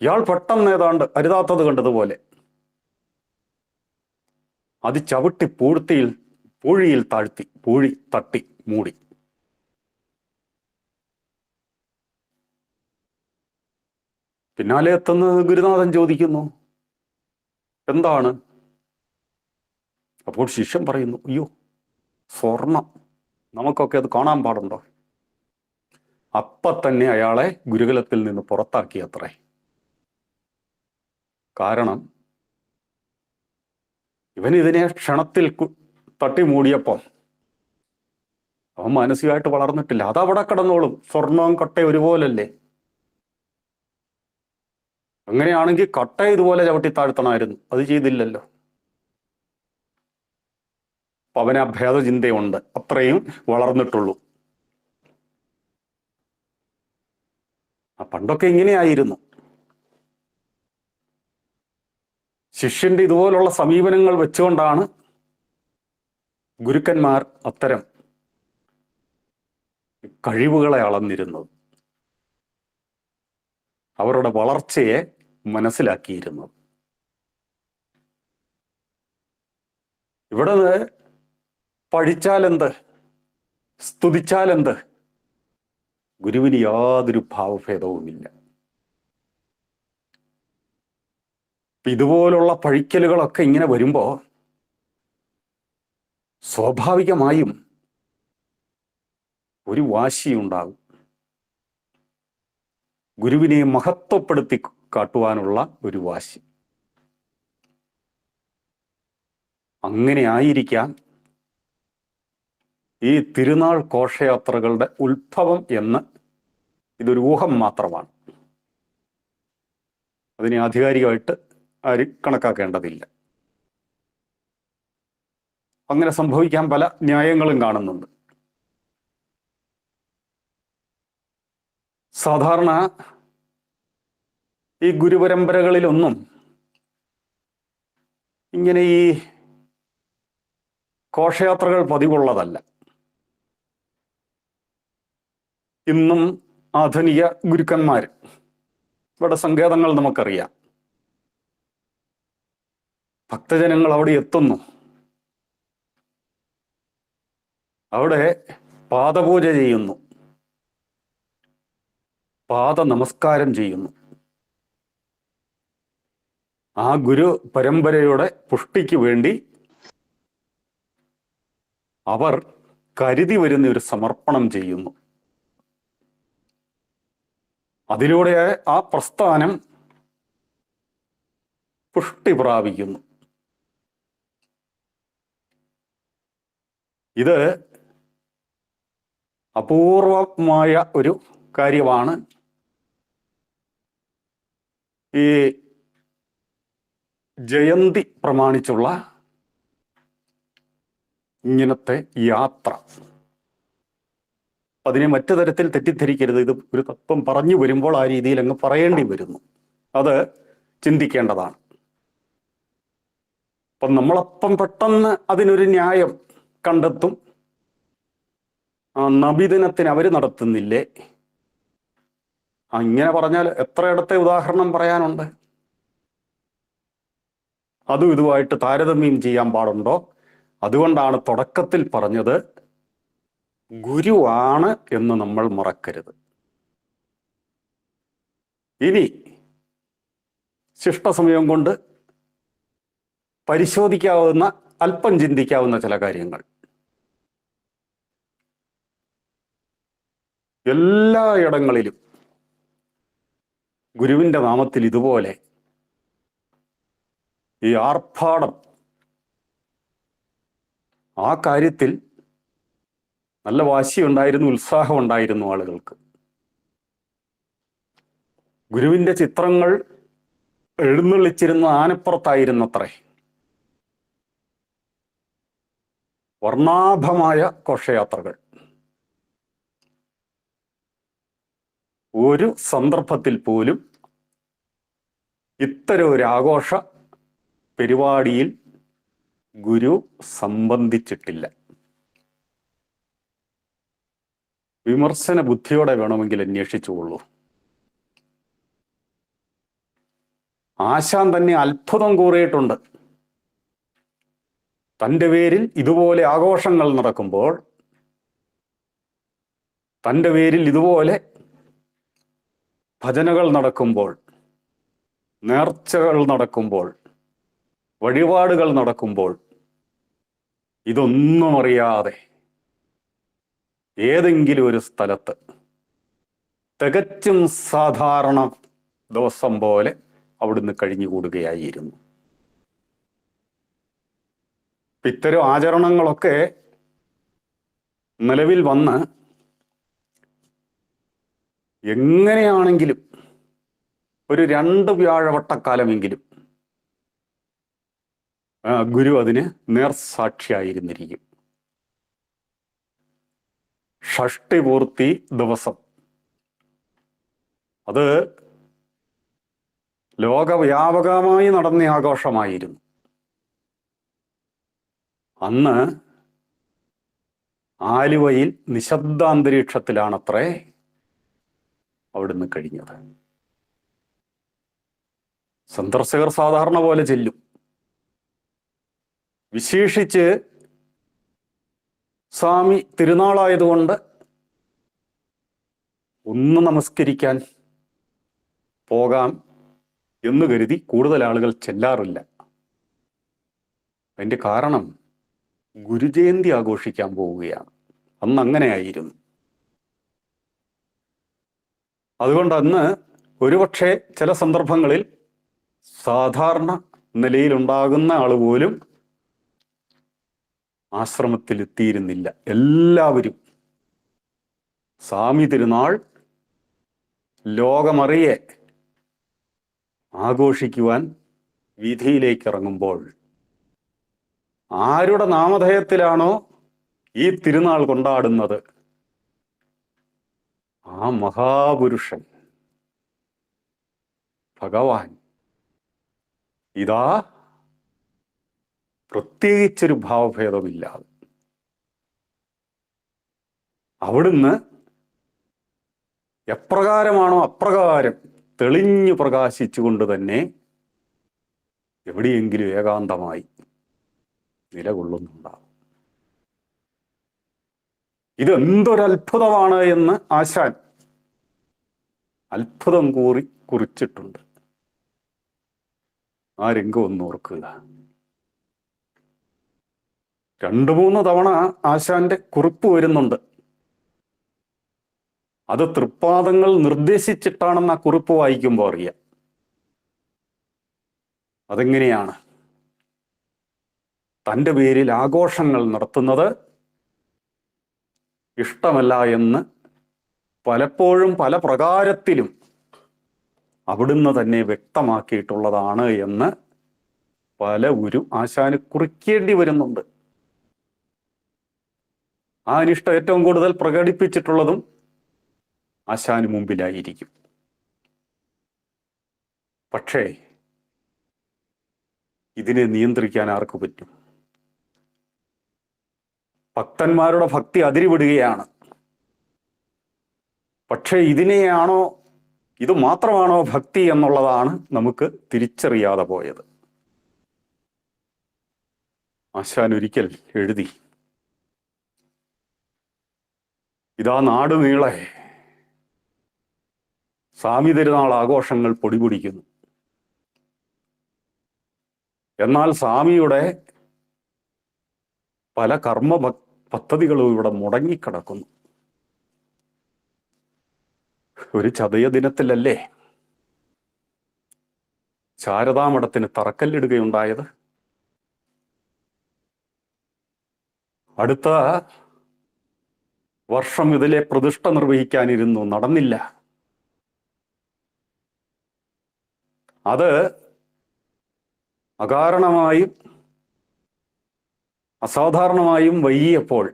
ഇയാൾ പെട്ടെന്ന് ഏതാണ്ട് അരുതാത്തത് കണ്ടതുപോലെ അത് ചവിട്ടി പൂഴിയിൽ താഴ്ത്തി, പൂഴി തട്ടി മൂടി. പിന്നാലെ എത്തുന്ന ഗുരുനാഥൻ ചോദിക്കുന്നു, എന്താണ്? അപ്പോൾ ശിഷ്യൻ പറയുന്നു, അയ്യോ, സ്വർണം, നമുക്കൊക്കെ അത് കാണാൻ പാടുണ്ടോ? അപ്പ തന്നെ അയാളെ ഗുരുകുലത്തിൽ നിന്ന് പുറത്താക്കി അത്രേ. കാരണം ഇവൻ ഇതിനെ ക്ഷണത്തിൽ തട്ടി മൂടിയപ്പോൾ അവൻ മാനസികമായിട്ട് വളർന്നിട്ടില്ല. അതവിടെ കിടന്നോളും, സ്വർണവും കട്ടയും ഒരുപോലല്ലേ. അങ്ങനെയാണെങ്കിൽ കട്ട ഇതുപോലെ ചവിട്ടി താഴ്ത്തണമായിരുന്നു, അത് ചെയ്തില്ലല്ലോ. അപ്പൊ അവന് ആ ഭേദചിന്തയുണ്ട്, അത്രയും വളർന്നിട്ടുള്ളൂ. പണ്ടൊക്കെ ഇങ്ങനെയായിരുന്നു. ശിഷ്യന്റെ ഇതുപോലുള്ള സമീപനങ്ങൾ വെച്ചുകൊണ്ടാണ് ഗുരുക്കന്മാർ അത്തരം കഴിവുകളെ അളന്നിരുന്നത്, അവരുടെ വളർച്ചയെ മനസ്സിലാക്കിയിരുന്നത്. ഇവിടെ പഴിച്ചാലെന്ത്, സ്തുതിച്ചാലെന്ത്, ഗുരുവിന് യാതൊരു ഭാവഭേദവുമില്ല. ഇതുപോലുള്ള പഴിക്കലുകളൊക്കെ ഇങ്ങനെ വരുമ്പോ സ്വാഭാവികമായും ഒരു വാശിയുണ്ടാകും. ഗുരുവിനെ മഹത്വപ്പെടുത്തി കാട്ടുവാനുള്ള ഒരു വാശി. അങ്ങനെ ആയിരിക്കാം ഈ തിരുനാൾ ഘോഷയാത്രകളുടെ ഉത്ഭവം എന്ന് ഇതൊരു ഊഹം മാത്രമാണ്. അതിനെ ആധികാരികമായിട്ട് ആരും കണക്കാക്കേണ്ടതില്ല. അങ്ങനെ സംഭവിക്കാൻ പല ന്യായങ്ങളും കാണുന്നുണ്ട്. സാധാരണ ഈ ഗുരുപരമ്പരകളിലൊന്നും ഇങ്ങനെ ഈ ഘോഷയാത്രകൾ പതിവുള്ളതല്ല. ഇന്നും ആധുനിക ഗുരുക്കന്മാർ, ഇവിടെ സങ്കേതങ്ങൾ നമുക്കറിയാം, ഭക്തജനങ്ങൾ അവിടെ എത്തുന്നു, അവിടെ പാദപൂജ ചെയ്യുന്നു, പാദ നമസ്കാരം ചെയ്യുന്നു. ആ ഗുരു പരമ്പരയുടെ പുഷ്ടിക്ക് വേണ്ടി അവർ കരുതി വരുന്ന ഒരു സമർപ്പണം ചെയ്യുന്നു. അതിലൂടെ ആ പ്രസ്ഥാനം പുഷ്ടി പ്രാപിക്കുന്നു. ഇത് അപൂർവമായ ഒരു കാര്യമാണ്. ഈ ജയന്തി പ്രമാണിച്ചുള്ള ഇങ്ങനത്തെ യാത്ര, അതിനെ മറ്റു തരത്തിൽ തെറ്റിദ്ധരിക്കരുത്. ഇത് ഒരു തത്വം പറഞ്ഞു വരുമ്പോൾ ആ രീതിയിൽ അങ്ങ് പറയേണ്ടി വരുന്നു. അത് ചിന്തിക്കേണ്ടതാണ്. അപ്പം നമ്മളപ്പം പെട്ടെന്ന് അതിനൊരു ന്യായം കണ്ടെത്തും. നബിദിനത്തിന് അവർ നടത്തുന്നില്ലേ? ഇങ്ങനെ പറഞ്ഞാൽ എത്രയിടത്തെ ഉദാഹരണം പറയാനുണ്ട്? അതും ഇതുമായിട്ട് താരതമ്യം ചെയ്യാൻ പാടുണ്ടോ? അതുകൊണ്ടാണ് തുടക്കത്തിൽ പറഞ്ഞത് ഗുരുവാണ് എന്ന് നമ്മൾ മറക്കരുത്. ഇനി ശിഷ്ടസമയം കൊണ്ട് പരിശോധിക്കാവുന്ന, അല്പം ചിന്തിക്കാവുന്ന ചില കാര്യങ്ങൾ. എല്ലായിടങ്ങളിലും ഗുരുവിൻ്റെ നാമത്തിൽ ഇതുപോലെ ഈ ആർഭാടം, ആ കാര്യത്തിൽ നല്ല വാശിയുണ്ടായിരുന്നു, ഉത്സാഹം ഉണ്ടായിരുന്നു ആളുകൾക്ക്. ഗുരുവിന്റെ ചിത്രങ്ങൾ എഴുന്നള്ളിച്ചിരുന്ന ആനപ്പുറത്തായിരുന്നത്രേ. വർണ്ണാഭമായ ഘോഷയാത്രകൾ. ഒരു സന്ദർഭത്തിൽ പോലും ഇത്തരം ഒരു ആഘോഷ പരിപാടിയിൽ ഗുരു സംബന്ധിച്ചിട്ടില്ല. വിമർശന ബുദ്ധിയോടെ വേണമെങ്കിൽ അന്വേഷിച്ചുകൊള്ളൂ. ആശാൻ തന്നെ അത്ഭുതം കൂറിയിട്ടുണ്ട്. തൻ്റെ പേരിൽ ഇതുപോലെ ആഘോഷങ്ങൾ നടക്കുമ്പോൾ, തൻ്റെ പേരിൽ ഇതുപോലെ ഭജനകൾ നടക്കുമ്പോൾ, നേർച്ചകൾ നടക്കുമ്പോൾ, വഴിപാടുകൾ നടക്കുമ്പോൾ, ഇതൊന്നും അറിയാതെ ഏതെങ്കിലും ഒരു സ്ഥലത്ത് തികച്ചും സാധാരണ ദിവസം പോലെ അവിടുന്ന് കഴിഞ്ഞുകൂടുകയായിരുന്നു. ഇത്തരം ആചരണങ്ങളൊക്കെ നിലവിൽ വന്ന് എങ്ങനെയാണെങ്കിലും ഒരു 2 വ്യാഴവട്ടക്കാലമെങ്കിലും ഗുരു അതിന് നേർസാക്ഷിയായിരുന്നിരിക്കും. ഷഷ്ടിപൂർത്തി ദിവസം, അത് ലോകവ്യാപകമായി നടന്ന ആഘോഷമായിരുന്നു. അന്ന് ആലുവയിൽ നിശബ്ദാന്തരീക്ഷത്തിലാണത്രേ അവിടുന്ന് കഴിഞ്ഞത്. സന്ദർശകർ സാധാരണ പോലെ ചെല്ലും. വിശേഷിച്ച് സ്വാമി തിരുനാളായതുകൊണ്ട് ഒന്ന് നമസ്കരിക്കാൻ പോകാം എന്ന് കരുതി കൂടുതൽ ആളുകൾ ചെല്ലാറില്ല. അതിൻ്റെ കാരണം ഗുരുജയന്തി ആഘോഷിക്കാൻ പോവുകയാണ്. അന്ന് അങ്ങനെയായിരുന്നു. അതുകൊണ്ട് അന്ന് ഒരുപക്ഷെ ചില സന്ദർഭങ്ങളിൽ സാധാരണ നിലയിലുണ്ടാകുന്ന ആൾ പോലും ആശ്രമത്തിലെത്തിയിരുന്നില്ല. എല്ലാവരും സ്വാമി തിരുനാൾ ലോകമറിയെ ആഘോഷിക്കുവാൻ വീഥിയിലേക്ക് ഇറങ്ങുമ്പോൾ ആരുടെ നാമധേയത്തിലാണോ ഈ തിരുനാൾ കൊണ്ടാടുന്നത്, ആ മഹാപുരുഷൻ ഭഗവാൻ ഇതാ പ്രത്യേകിച്ചൊരു ഭാവഭേദമില്ലാതെ അവിടുന്ന് എപ്രകാരമാണോ അപ്രകാരം തെളിഞ്ഞു പ്രകാശിച്ചുകൊണ്ട് തന്നെ എവിടെയെങ്കിലും ഏകാന്തമായി നിലകൊള്ളുന്നുണ്ടാവും. ഇതെന്തൊരത്ഭുതമാണ് എന്ന് ആശാൻ അത്ഭുതം കുറിച്ചിട്ടുണ്ട്. ആ രംഗം ഒന്ന് ഓർക്കുക. 2-3 തവണ ആശാന്റെ കുറിപ്പ് വരുന്നുണ്ട്. അത് തൃപ്പാദങ്ങൾ നിർദ്ദേശിച്ചിട്ടാണെന്ന് ആ കുറിപ്പ് വായിക്കുമ്പോൾ അറിയാം. അതെങ്ങനെയാണ് തൻ്റെ പേരിൽ ആഘോഷങ്ങൾ നടത്തുന്നത് ഇഷ്ടമല്ല എന്ന് പലപ്പോഴും പല പ്രകാരത്തിലും അവിടുന്ന് തന്നെ വ്യക്തമാക്കിയിട്ടുള്ളതാണ് എന്ന് പല ആശാന് കുറിക്കേണ്ടി വരുന്നുണ്ട്. ആ അനിഷ്ടം ഏറ്റവും കൂടുതൽ പ്രകടിപ്പിച്ചിട്ടുള്ളതും ആശാന് മുമ്പിലായിരിക്കും. പക്ഷേ ഇതിനെ നിയന്ത്രിക്കാൻ ആർക്ക് പറ്റും? ഭക്തന്മാരുടെ ഭക്തി അതിരിവിടുകയാണ്. പക്ഷേ ഇത് മാത്രമാണോ ഭക്തി എന്നുള്ളതാണ് നമുക്ക് തിരിച്ചറിയാതെ പോയത്. ആശാൻ ഒരിക്കൽ എഴുതി, ഇതാ നാട് നീളെ സ്വാമി തിരുനാൾ ആഘോഷങ്ങൾ പൊടിപൊടിക്കുന്നു. എന്നാൽ സ്വാമിയുടെ പല കർമ്മ പദ്ധതികളും ഇവിടെ മുടങ്ങിക്കിടക്കുന്നു. ഒരു ചതയ ദിനത്തിലല്ലേ ശാരദാമഠത്തിന് തറക്കല്ലിടുകയുണ്ടായത്? അടുത്ത വർഷം ഇതിലെ പ്രതിഷ്ഠ നിർവഹിക്കാനിരുന്നു, നടന്നില്ല. അത് അകാരണമായും അസാധാരണമായും വൈകിയപ്പോൾ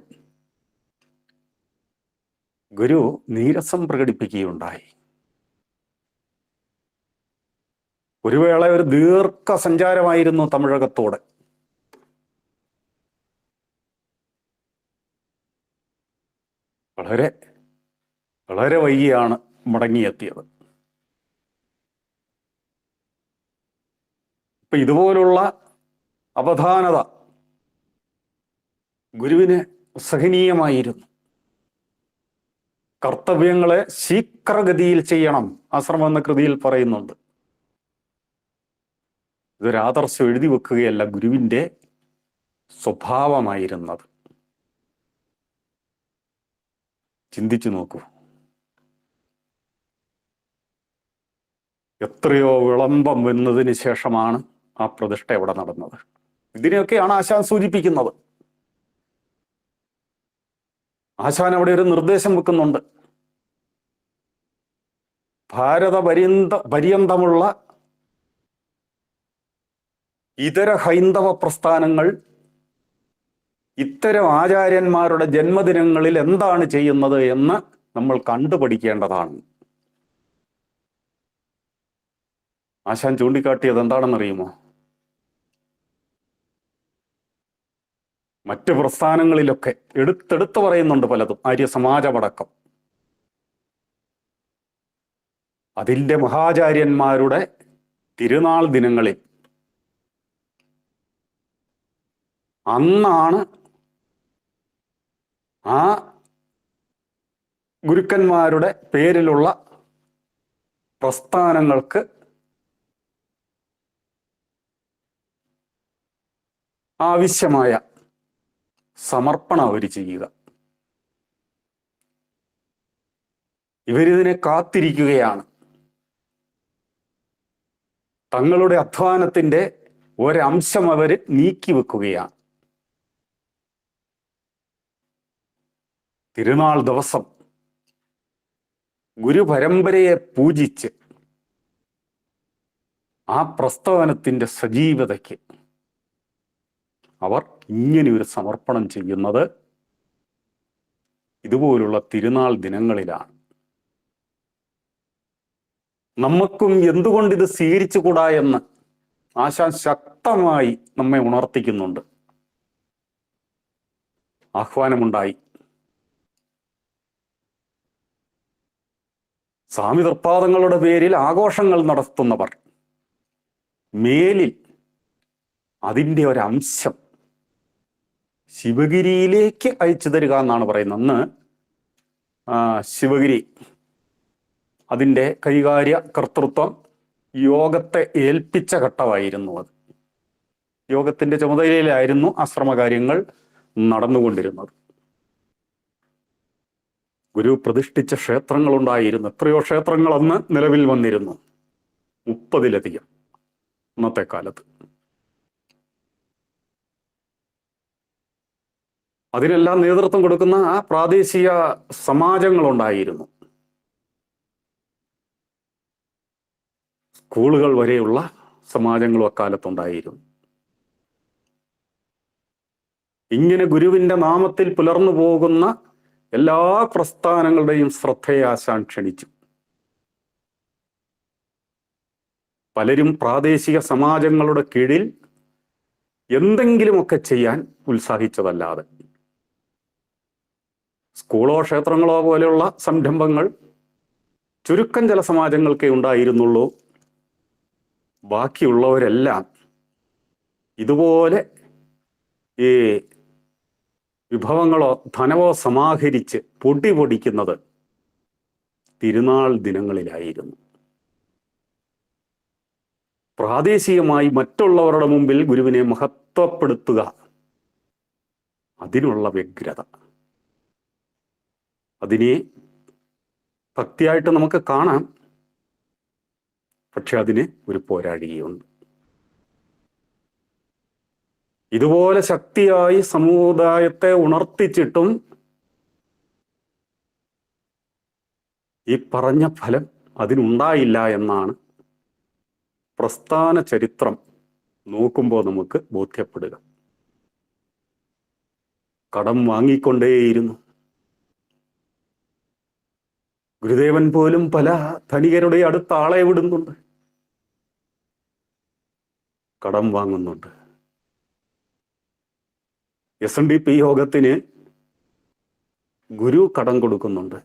ഗുരു നീരസം പ്രകടിപ്പിക്കുകയുണ്ടായി. ഒരു വേള ഒരു ദീർഘ സഞ്ചാരമായിരുന്നു തമിഴകത്തോടെ. വളരെ വളരെ വൈകിയാണ് മടങ്ങിയെത്തിയത്. ഇപ്പൊ ഇതുപോലുള്ള അവധാനത ഗുരുവിന് സഹനീയമായിരുന്നു. കർത്തവ്യങ്ങളെ ശീഘ്രഗതിയിൽ ചെയ്യണം, ആശ്രമം എന്ന കൃതിയിൽ പറയുന്നുണ്ട്. ഇതൊരു ആദർശം എഴുതി വെക്കുകയല്ല, ഗുരുവിൻ്റെ സ്വഭാവമായിരുന്നത്. ചിന്തിച്ചു നോക്കൂ. എത്രയോ വിളംബം വന്നതിന് ശേഷമാണ് ആ പ്രതിഷ്ഠ ഇവിടെ നടന്നത്. ഇതിനെയൊക്കെയാണ് ആശാൻ സൂചിപ്പിക്കുന്നത്. ആശാൻ അവിടെ ഒരു നിർദ്ദേശം വെക്കുന്നുണ്ട്. പര്യന്തമുള്ള ഇതര ഹൈന്ദവ പ്രസ്ഥാനങ്ങൾ ഇത്തരം ആചാര്യന്മാരുടെ ജന്മദിനങ്ങളിൽ എന്താണ് ചെയ്യുന്നത് എന്ന് നമ്മൾ കണ്ടുപഠിക്കേണ്ടതാണ്. ആശാൻ ചൂണ്ടിക്കാട്ടിയത് എന്താണെന്നറിയുമോ? മറ്റ് പ്രസ്ഥാനങ്ങളിലൊക്കെ എടുത്തെടുത്ത് പറയുന്നുണ്ട് പലതും, ആര്യസമാജമടക്കം. അതിൻ്റെ മഹാചാര്യന്മാരുടെ തിരുനാൾ ദിനങ്ങളിൽ അന്നാണ് ആ ഗുരുക്കന്മാരുടെ പേരിലുള്ള പ്രസ്ഥാനങ്ങൾക്ക് ആവശ്യമായ സമർപ്പണം അവർ ചെയ്യുക. ഇവരിതിനെ കാത്തിരിക്കുകയാണ്. തങ്ങളുടെ അധ്വാനത്തിൻ്റെ ഒരംശം അവർ നീക്കിവെക്കുകയാണ്. തിരുനാൾ ദിവസം ഗുരുപരമ്പരയെ പൂജിച്ച് ആ പ്രസ്ഥാനത്തിൻ്റെ സജീവതയ്ക്ക് അവർ ഇങ്ങനെയൊരു സമർപ്പണം ചെയ്യുന്നത് ഇതുപോലുള്ള തിരുനാൾ ദിനങ്ങളിലാണ്. നമുക്കും എന്തുകൊണ്ട് ഇത് സ്വീകരിച്ചുകൂടാ എന്ന് ആശാൻ ശക്തമായി നമ്മെ ഉണർത്തിക്കുന്നുണ്ട്. ആഹ്വാനമുണ്ടായി. സ്വാമി തൃപ്പാദങ്ങളുടെ പേരിൽ ആഘോഷങ്ങൾ നടത്തുന്നവർ മേലിൽ അതിൻ്റെ ഒരംശം ശിവഗിരിയിലേക്ക് അയച്ചു തരിക എന്നാണ് പറയുന്നത്. അന്ന് ശിവഗിരി അതിൻ്റെ കൈകാര്യ കർത്തൃത്വം യോഗത്തെ ഏൽപ്പിച്ച ഘട്ടമായിരുന്നു. അത് യോഗത്തിൻ്റെ ചുമതലയിലായിരുന്നു ആശ്രമകാര്യങ്ങൾ നടന്നുകൊണ്ടിരുന്നത്. ഗുരു പ്രതിഷ്ഠിച്ച ക്ഷേത്രങ്ങളുണ്ടായിരുന്നു. എത്രയോ ക്ഷേത്രങ്ങൾ അന്ന് നിലവിൽ വന്നിരുന്നു, 30-ലധികം അന്നത്തെ കാലത്ത്. അതിനെല്ലാം നേതൃത്വം കൊടുക്കുന്ന ആ പ്രാദേശിക സമാജങ്ങളുണ്ടായിരുന്നു. സ്കൂളുകൾ വരെയുള്ള സമാജങ്ങളും അക്കാലത്തുണ്ടായിരുന്നു. ഇങ്ങനെ ഗുരുവിൻ്റെ നാമത്തിൽ പുലർന്നു പോകുന്ന എല്ലാ പ്രസ്ഥാനങ്ങളുടെയും ശ്രദ്ധയെ ആശാൻ ക്ഷണിച്ചു. പലരും പ്രാദേശിക സമാജങ്ങളുടെ കീഴിൽ എന്തെങ്കിലുമൊക്കെ ചെയ്യാൻ ഉത്സാഹിച്ചതല്ലാതെ, സ്കൂളോ ക്ഷേത്രങ്ങളോ പോലെയുള്ള സംരംഭങ്ങൾ ചുരുക്കം ചില സമാജങ്ങൾക്കേ ഉണ്ടായിരുന്നുള്ളൂ. ബാക്കിയുള്ളവരെല്ലാം ഇതുപോലെ ഈ വിഭവങ്ങളോ ധനമോ സമാഹരിച്ച് പൊടിപൊടിക്കുന്നത് തിരുനാൾ ദിനങ്ങളിലായിരുന്നു. പ്രാദേശികമായി മറ്റുള്ളവരുടെ മുമ്പിൽ ഗുരുവിനെ മഹത്വപ്പെടുത്തുക, അതിനുള്ള വ്യഗ്രത, അതിനെ ഭക്തിയായിട്ട് നമുക്ക് കാണാം. പക്ഷെ അതിന് ഒരു പോരാഴികയുണ്ട്. ഇതുപോലെ ശക്തിയായി സമുദായത്തെ ഉണർത്തിച്ചിട്ടും ഈ പറഞ്ഞ ഫലം അതിനുണ്ടായില്ല എന്നാണ് പ്രസ്ഥാന ചരിത്രം നോക്കുമ്പോൾ നമുക്ക് ബോധ്യപ്പെടുക. കടം വാങ്ങിക്കൊണ്ടേയിരുന്നു. ഗുരുദേവൻ പോലും പല ധനികരുടെ അടുത്ത് ആളെ വിടുന്നുണ്ട്, കടം വാങ്ങുന്നുണ്ട്. SNDP യോഗത്തിന് ഗുരു കടം കൊടുക്കുന്നുണ്ട്.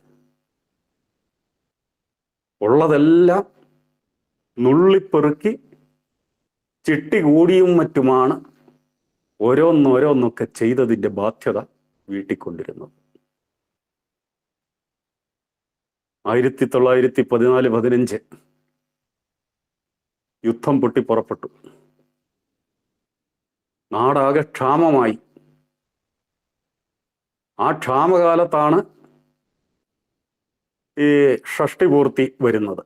ഉള്ളതെല്ലാം നുള്ളിപ്പെറുക്കി ചിട്ടി കൂടിയും മറ്റുമാണ് ഓരോന്നോരോന്നൊക്കെ ചെയ്തതിൻ്റെ ബാധ്യത വീട്ടിക്കൊണ്ടിരുന്നത്. 1914-15 യുദ്ധം പൊട്ടിപ്പുറപ്പെട്ടു. നാടാകെ ക്ഷാമമായി. ആ ക്ഷാമകാലത്താണ് ഈ ഷഷ്ടിപൂർത്തി വരുന്നത്.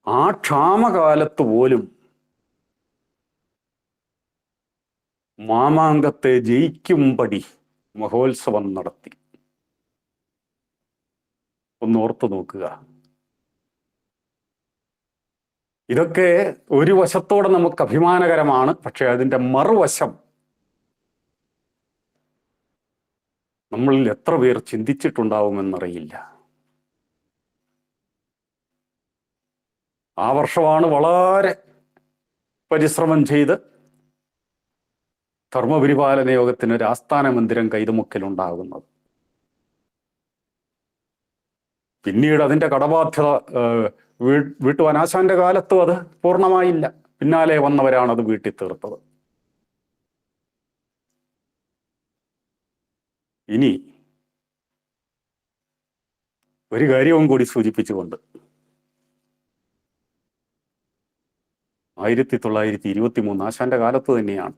ആ ക്ഷാമകാലത്ത് പോലും മാമാങ്കത്തെ ജയിക്കുംപടി മഹോത്സവം നടത്തി. ഒന്ന് ഓർത്തു നോക്കുക. ഇതൊക്കെ ഒരു വശത്തോടെ നമുക്ക് അഭിമാനകരമാണ്. പക്ഷെ അതിൻ്റെ മറുവശം നമ്മളിൽ എത്ര പേർ ചിന്തിച്ചിട്ടുണ്ടാവുമെന്നറിയില്ല. ആ വർഷമാണ് വളരെ പരിശ്രമം ചെയ്ത് ധർമ്മപരിപാലന യോഗത്തിന് ഒരു ആസ്ഥാന മന്ദിരം കൈതമുക്കിലുണ്ടാകുന്നത്. പിന്നീട് അതിൻ്റെ കടബാധ്യത വീട്ടുവാൻ ആശാന്റെ കാലത്തും അത് പൂർണ്ണമായില്ല. പിന്നാലെ വന്നവരാണ് അത് വീട്ടി തീർത്തത്. ഇനി ഒരു കാര്യവും കൂടി സൂചിപ്പിച്ചുകൊണ്ട് 1923 ആശാന്റെ കാലത്ത് തന്നെയാണ്.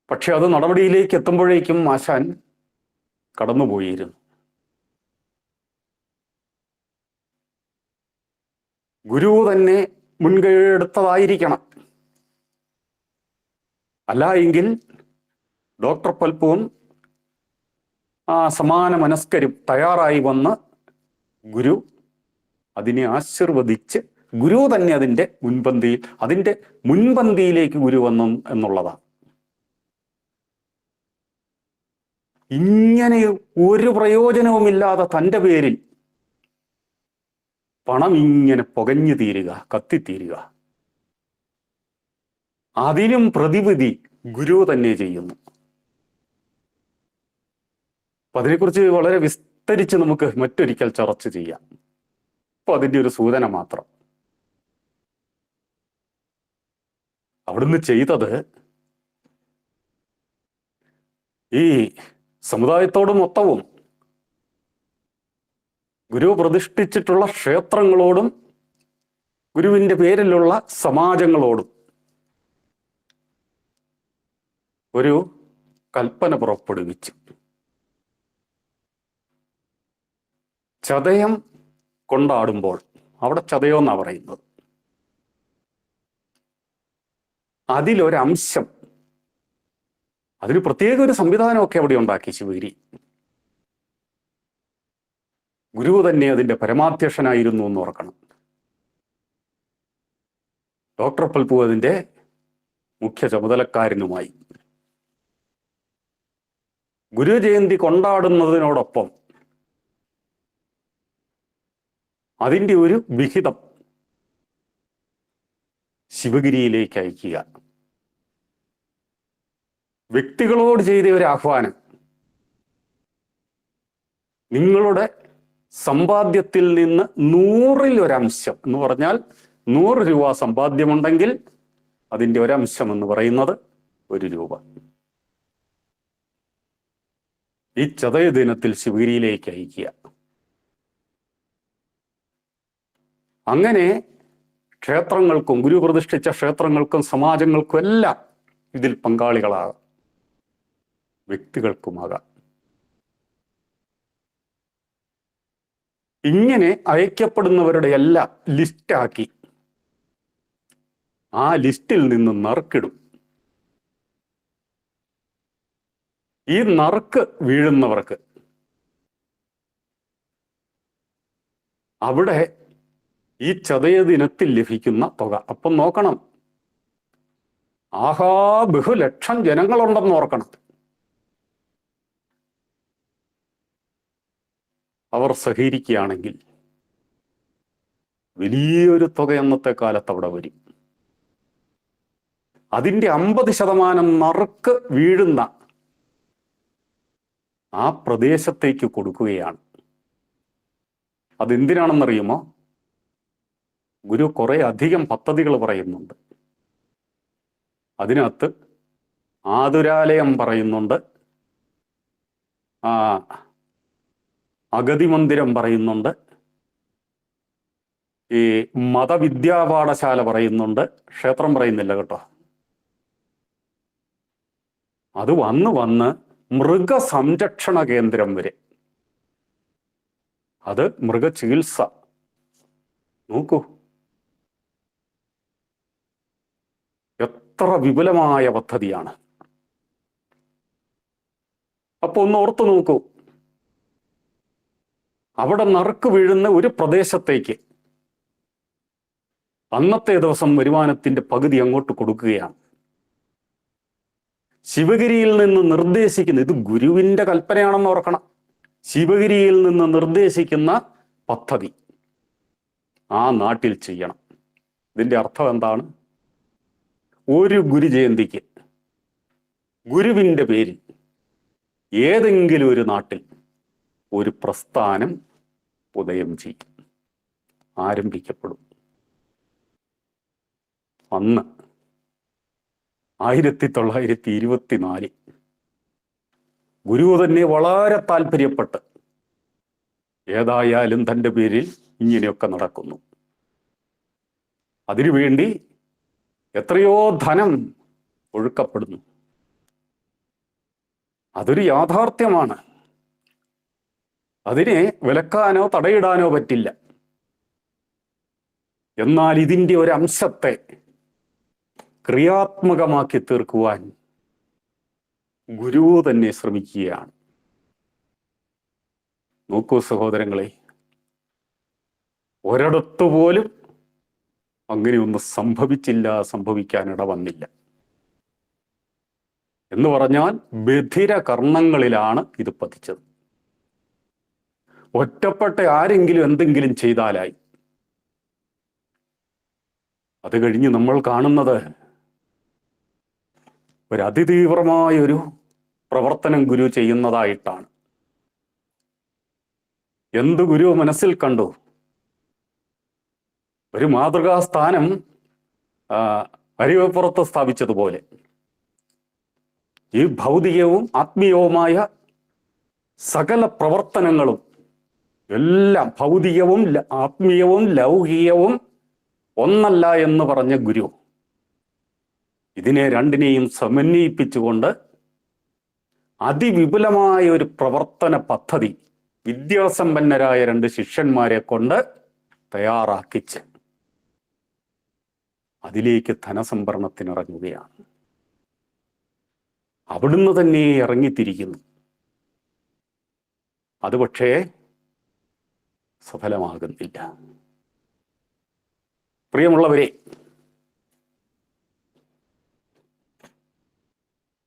പക്ഷെ അത് നടപടിയിലേക്ക് എത്തുമ്പോഴേക്കും ആശാൻ കടന്നുപോയിരുന്നു. ഗുരു തന്നെ മുൻകൈയെടുത്തതായിരിക്കണം. അല്ല എങ്കിൽ ഡോക്ടർ പൽപ്പുവും സമാന മനസ്കരും തയ്യാറായി വന്ന് ഗുരു അതിനെ ആശീർവദിച്ച് ഗുരു തന്നെ അതിൻ്റെ മുൻപന്തിയിലേക്ക് ഗുരു വന്നു എന്നുള്ളതാണ്. ഇങ്ങനെ ഒരു പ്രയോജനവുമില്ലാതെ തൻ്റെ പേരിൽ പണം ഇങ്ങനെ പുകഞ്ഞു തീരുക, കത്തിത്തീരുക, അതിനും പ്രതിവിധി ഗുരു തന്നെ ചെയ്യുന്നു. അപ്പൊ അതിനെക്കുറിച്ച് വളരെ വിസ്തരിച്ച് നമുക്ക് മറ്റൊരിക്കൽ ചർച്ച ചെയ്യാം. അപ്പൊ അതിൻ്റെ ഒരു സൂചന മാത്രം. അവിടുന്ന് ചെയ്തത് ഈ സമുദായത്തോട് മൊത്തവും ഗുരു പ്രതിഷ്ഠിച്ചിട്ടുള്ള ക്ഷേത്രങ്ങളോടും ഗുരുവിൻ്റെ പേരിലുള്ള സമാജങ്ങളോടും ഒരു കൽപ്പന പുറപ്പെടുവിച്ചു. ചതയം കൊണ്ടാടുമ്പോൾ, അവിടെ ചതയം എന്നാണ് പറയുന്നത്, അതിലൊരംശം, അതിന് പ്രത്യേക ഒരു സംവിധാനമൊക്കെ അവിടെ ഉണ്ടാക്കി ശിവഗിരി. ഗുരു തന്നെ അതിൻ്റെ പരമാധ്യക്ഷനായിരുന്നു എന്ന് ഓർക്കണം. ഡോക്ടർ പൽപ്പു അതിൻ്റെ മുഖ്യ ചുമതലക്കാരനുമായി. ഗുരുജയന്തി കൊണ്ടാടുന്നതിനോടൊപ്പം അതിൻ്റെ ഒരു വിഹിതം ശിവഗിരിയിലേക്ക് അയക്കുക. വ്യക്തികളോട് ചെയ്ത ഒരു ആഹ്വാനം, നിങ്ങളുടെ സമ്പാദ്യത്തിൽ നിന്ന് 100-ൽ ഒരംശം എന്ന് പറഞ്ഞാൽ 100 രൂപ സമ്പാദ്യമുണ്ടെങ്കിൽ അതിൻ്റെ ഒരംശം എന്ന് പറയുന്നത് 1 രൂപ ഈ ചതയ ദിനത്തിൽ ശിവഗിരിയിലേക്ക് അയക്കുക. അങ്ങനെ ക്ഷേത്രങ്ങൾക്കും ഗുരു പ്രതിഷ്ഠിച്ച ക്ഷേത്രങ്ങൾക്കും സമാജങ്ങൾക്കും എല്ലാം ഇതിൽ പങ്കാളികളാകാം, വ്യക്തികൾക്കുമാകാം. ഇങ്ങനെ അയക്കപ്പെടുന്നവരുടെ എല്ലാം ലിസ്റ്റാക്കി ആ ലിസ്റ്റിൽ നിന്ന് നറുക്കിടും. ഈ നറുക്ക് വീഴുന്നവർക്ക് അവിടെ ഈ ചതയ ദിനത്തിൽ ലഭിക്കുന്ന തുക. അപ്പം നോക്കണം, ആഹാ ബഹുലക്ഷം ജനങ്ങളുണ്ടെന്ന് ഓർക്കണം. അവർ സഹകരിക്കുകയാണെങ്കിൽ വലിയൊരു തുക അന്നത്തെ കാലത്ത് അവിടെ വരും. അതിൻ്റെ 50% നറുക്ക് വീഴുന്ന ആ പ്രദേശത്തേക്ക് കൊടുക്കുകയാണ്. അതെന്തിനാണെന്നറിയുമോ? ഗുരു കുറെ അധികം പദ്ധതികൾ പറയുന്നുണ്ട്. അതിനകത്ത് ആതുരാലയം പറയുന്നുണ്ട്, അഗതി മന്ദിരം പറയുന്നുണ്ട്, ഈ മതവിദ്യാപാഠശാല പറയുന്നുണ്ട്, ക്ഷേത്രം പറയുന്നില്ല കേട്ടോ. അത് വന്ന് മൃഗസംരക്ഷണ കേന്ദ്രം വരെ, അത് മൃഗചികിത്സ. നോക്കൂ, എത്ര വിപുലമായ പദ്ധതിയാണ്. അപ്പൊ ഒന്ന് ഓർത്തു നോക്കൂ, അവിടെ നറുക്ക് വീഴുന്ന ഒരു പ്രദേശത്തേക്ക് അന്നത്തെ ദിവസം വരുമാനത്തിന്റെ പകുതി അങ്ങോട്ട് കൊടുക്കുകയാണ്. ശിവഗിരിയിൽ നിന്ന് നിർദ്ദേശിക്കുന്ന, ഇത് ഗുരുവിന്റെ കൽപ്പനയാണെന്ന് ഓർക്കണം, ശിവഗിരിയിൽ നിന്ന് നിർദ്ദേശിക്കുന്ന പദ്ധതി ആ നാട്ടിൽ ചെയ്യണം. ഇതിന്റെ അർത്ഥം എന്താണ്? ഒരു ഗുരുജയന്തിക്ക് ഗുരുവിന്റെ പേരിൽ ഏതെങ്കിലും ഒരു നാട്ടിൽ ഒരു പ്രസ്ഥാനം ഉദയം ചെയ്യും, ആരംഭിക്കപ്പെടും. അന്ന് 1924 ഗുരു തന്നെ വളരെ താല്പര്യപ്പെട്ട് ഏതായാലും തൻ്റെ പേരിൽ ഇങ്ങനെയൊക്കെ നടക്കുന്നു. അതിനുവേണ്ടി എത്രയോ ധനം ഒഴുക്കപ്പെടുന്നു. അതൊരു യാഥാർത്ഥ്യമാണ്. അതിനെ വിലക്കാനോ തടയിടാനോ പറ്റില്ല. എന്നാൽ ഇതിൻ്റെ ഒരു അംശത്തെ ക്രിയാത്മകമാക്കി തീർക്കുവാൻ ഗുരു തന്നെ ശ്രമിക്കുകയാണ്. നോക്കൂ സഹോദരങ്ങളെ, ഒരിടത്തു പോലും അങ്ങനെയൊന്നും സംഭവിക്കാനിട വന്നില്ല. എന്ന് പറഞ്ഞാൽ ബധിര കർണങ്ങളിലാണ് ഇത് പതിച്ചത്. ഒറ്റപ്പെട്ട ആരെങ്കിലും എന്തെങ്കിലും ചെയ്താലായി. അത് കഴിഞ്ഞ് നമ്മൾ കാണുന്നത് ഒരു അതിതീവ്രമായൊരു പ്രവർത്തനം ഗുരു ചെയ്യുന്നതായിട്ടാണ്. എന്ത് ഗുരു മനസ്സിൽ കണ്ടു? ഒരു മാതൃകാ സ്ഥാനം അരിവപ്പുറത്ത് സ്ഥാപിച്ചതുപോലെ ഈ ഭൗതികവും ആത്മീയവുമായ സകല പ്രവർത്തനങ്ങളും എല്ലാം, ഭൗതികവും ആത്മീയവും ലൗകികവും ഒന്നല്ല എന്ന് പറഞ്ഞ ഗുരു ഇതിനെ രണ്ടിനെയും സമന്വയിപ്പിച്ചുകൊണ്ട് അതിവിപുലമായ ഒരു പ്രവർത്തന പദ്ധതി വിദ്യാസമ്പന്നരായ 2 ശിഷ്യന്മാരെ കൊണ്ട് തയ്യാറാക്കിച്ച് അതിലേക്ക് ധനസംഭരണത്തിനിറങ്ങുകയാണ്. അവിടുന്ന് തന്നെ ഇറങ്ങിത്തിരിക്കുന്നു. അത് പക്ഷേ സഫലമാകുന്നില്ല. പ്രിയമുള്ളവരെ,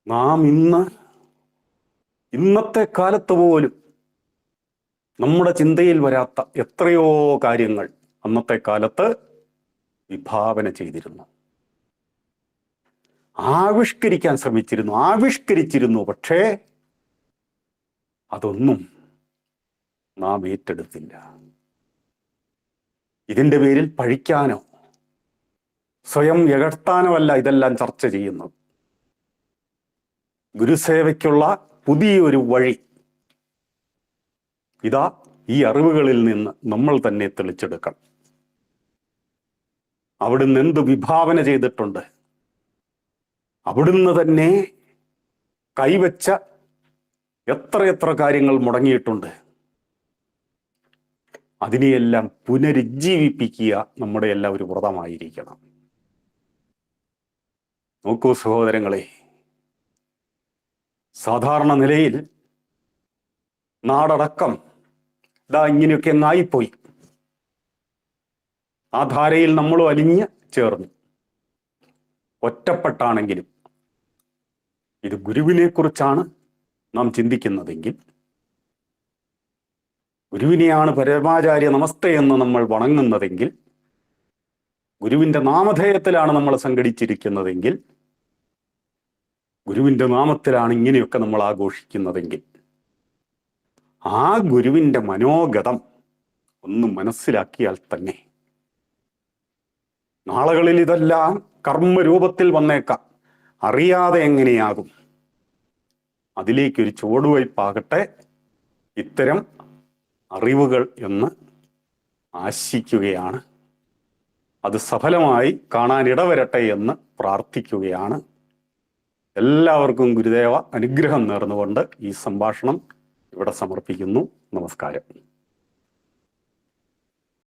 നാം ഇന്നത്തെ കാലത്ത് പോലും നമ്മുടെ ചിന്തയിൽ വരാത്ത എത്രയോ കാര്യങ്ങൾ അന്നത്തെ കാലത്ത് വിഭാവന ചെയ്തിരുന്നു, ആവിഷ്കരിക്കാൻ ആവിഷ്കരിച്ചിരുന്നു. പക്ഷേ അതൊന്നും നാം ഏറ്റെടുത്തില്ല. ഇതിൻ്റെ പേരിൽ പഴിക്കാനോ സ്വയം എകഴ്ത്താനോ അല്ല ഇതെല്ലാം ചർച്ച ചെയ്യുന്നത്. ഗുരുസേവയ്ക്കുള്ള പുതിയൊരു വഴി ഇതാ ഈ അറിവുകളിൽ നിന്ന് നമ്മൾ തന്നെ തെളിച്ചെടുക്കണം. അവിടുന്ന് എന്ത് വിഭാവന ചെയ്തിട്ടുണ്ട്, അവിടുന്ന് തന്നെ കൈവച്ച എത്രയെത്ര കാര്യങ്ങൾ മുടങ്ങിയിട്ടുണ്ട്. അതിനെയെല്ലാം പുനരുജ്ജീവിപ്പിക്കുക നമ്മുടെ എല്ലാം ഒരു വ്രതമായിരിക്കണം. നോക്കൂ സഹോദരങ്ങളെ, സാധാരണ നിലയിൽ നാടടക്കം ഇങ്ങനെയൊക്കെ അങ്ങായിപ്പോയി. ആ ധാരയിൽ നമ്മൾ അലിഞ്ഞ് ചേർന്നു. ഒറ്റപ്പെട്ടാണെങ്കിലും ഇത് ഗുരുവിനെ കുറിച്ചാണ് നാം ചിന്തിക്കുന്നതെങ്കിൽ, ഗുരുവിനെയാണ് പരമാചാര്യ നമസ്തേ എന്ന് നമ്മൾ വണങ്ങുന്നതെങ്കിൽ, ഗുരുവിന്റെ നാമധേയത്തിലാണ് നമ്മൾ സംഘടിച്ചിരിക്കുന്നതെങ്കിൽ, ഗുരുവിന്റെ നാമത്തിലാണ് ഇങ്ങനെയൊക്കെ നമ്മൾ ആഘോഷിക്കുന്നതെങ്കിൽ, ആ ഗുരുവിന്റെ മനോഗതം ഒന്ന് മനസ്സിലാക്കിയാൽ തന്നെ നാളുകളിൽ ഇതെല്ലാം കർമ്മരൂപത്തിൽ വന്നേക്കാം. അറിയാതെ എങ്ങനെയാകും? അതിലേക്കൊരു ചുവടുവയ്പാകട്ടെ ഇത്തരം അറിവുകൾ എന്ന് ആശിക്കുകയാണ്. അത് സഫലമായി കാണാനിടവരട്ടെ എന്ന് പ്രാർത്ഥിക്കുകയാണ്. എല്ലാവർക്കും ഗുരുദേവ അനുഗ്രഹം നേർന്നുകൊണ്ട് ഈ സംഭാഷണം ഇവിടെ സമർപ്പിക്കുന്നു. നമസ്കാരം.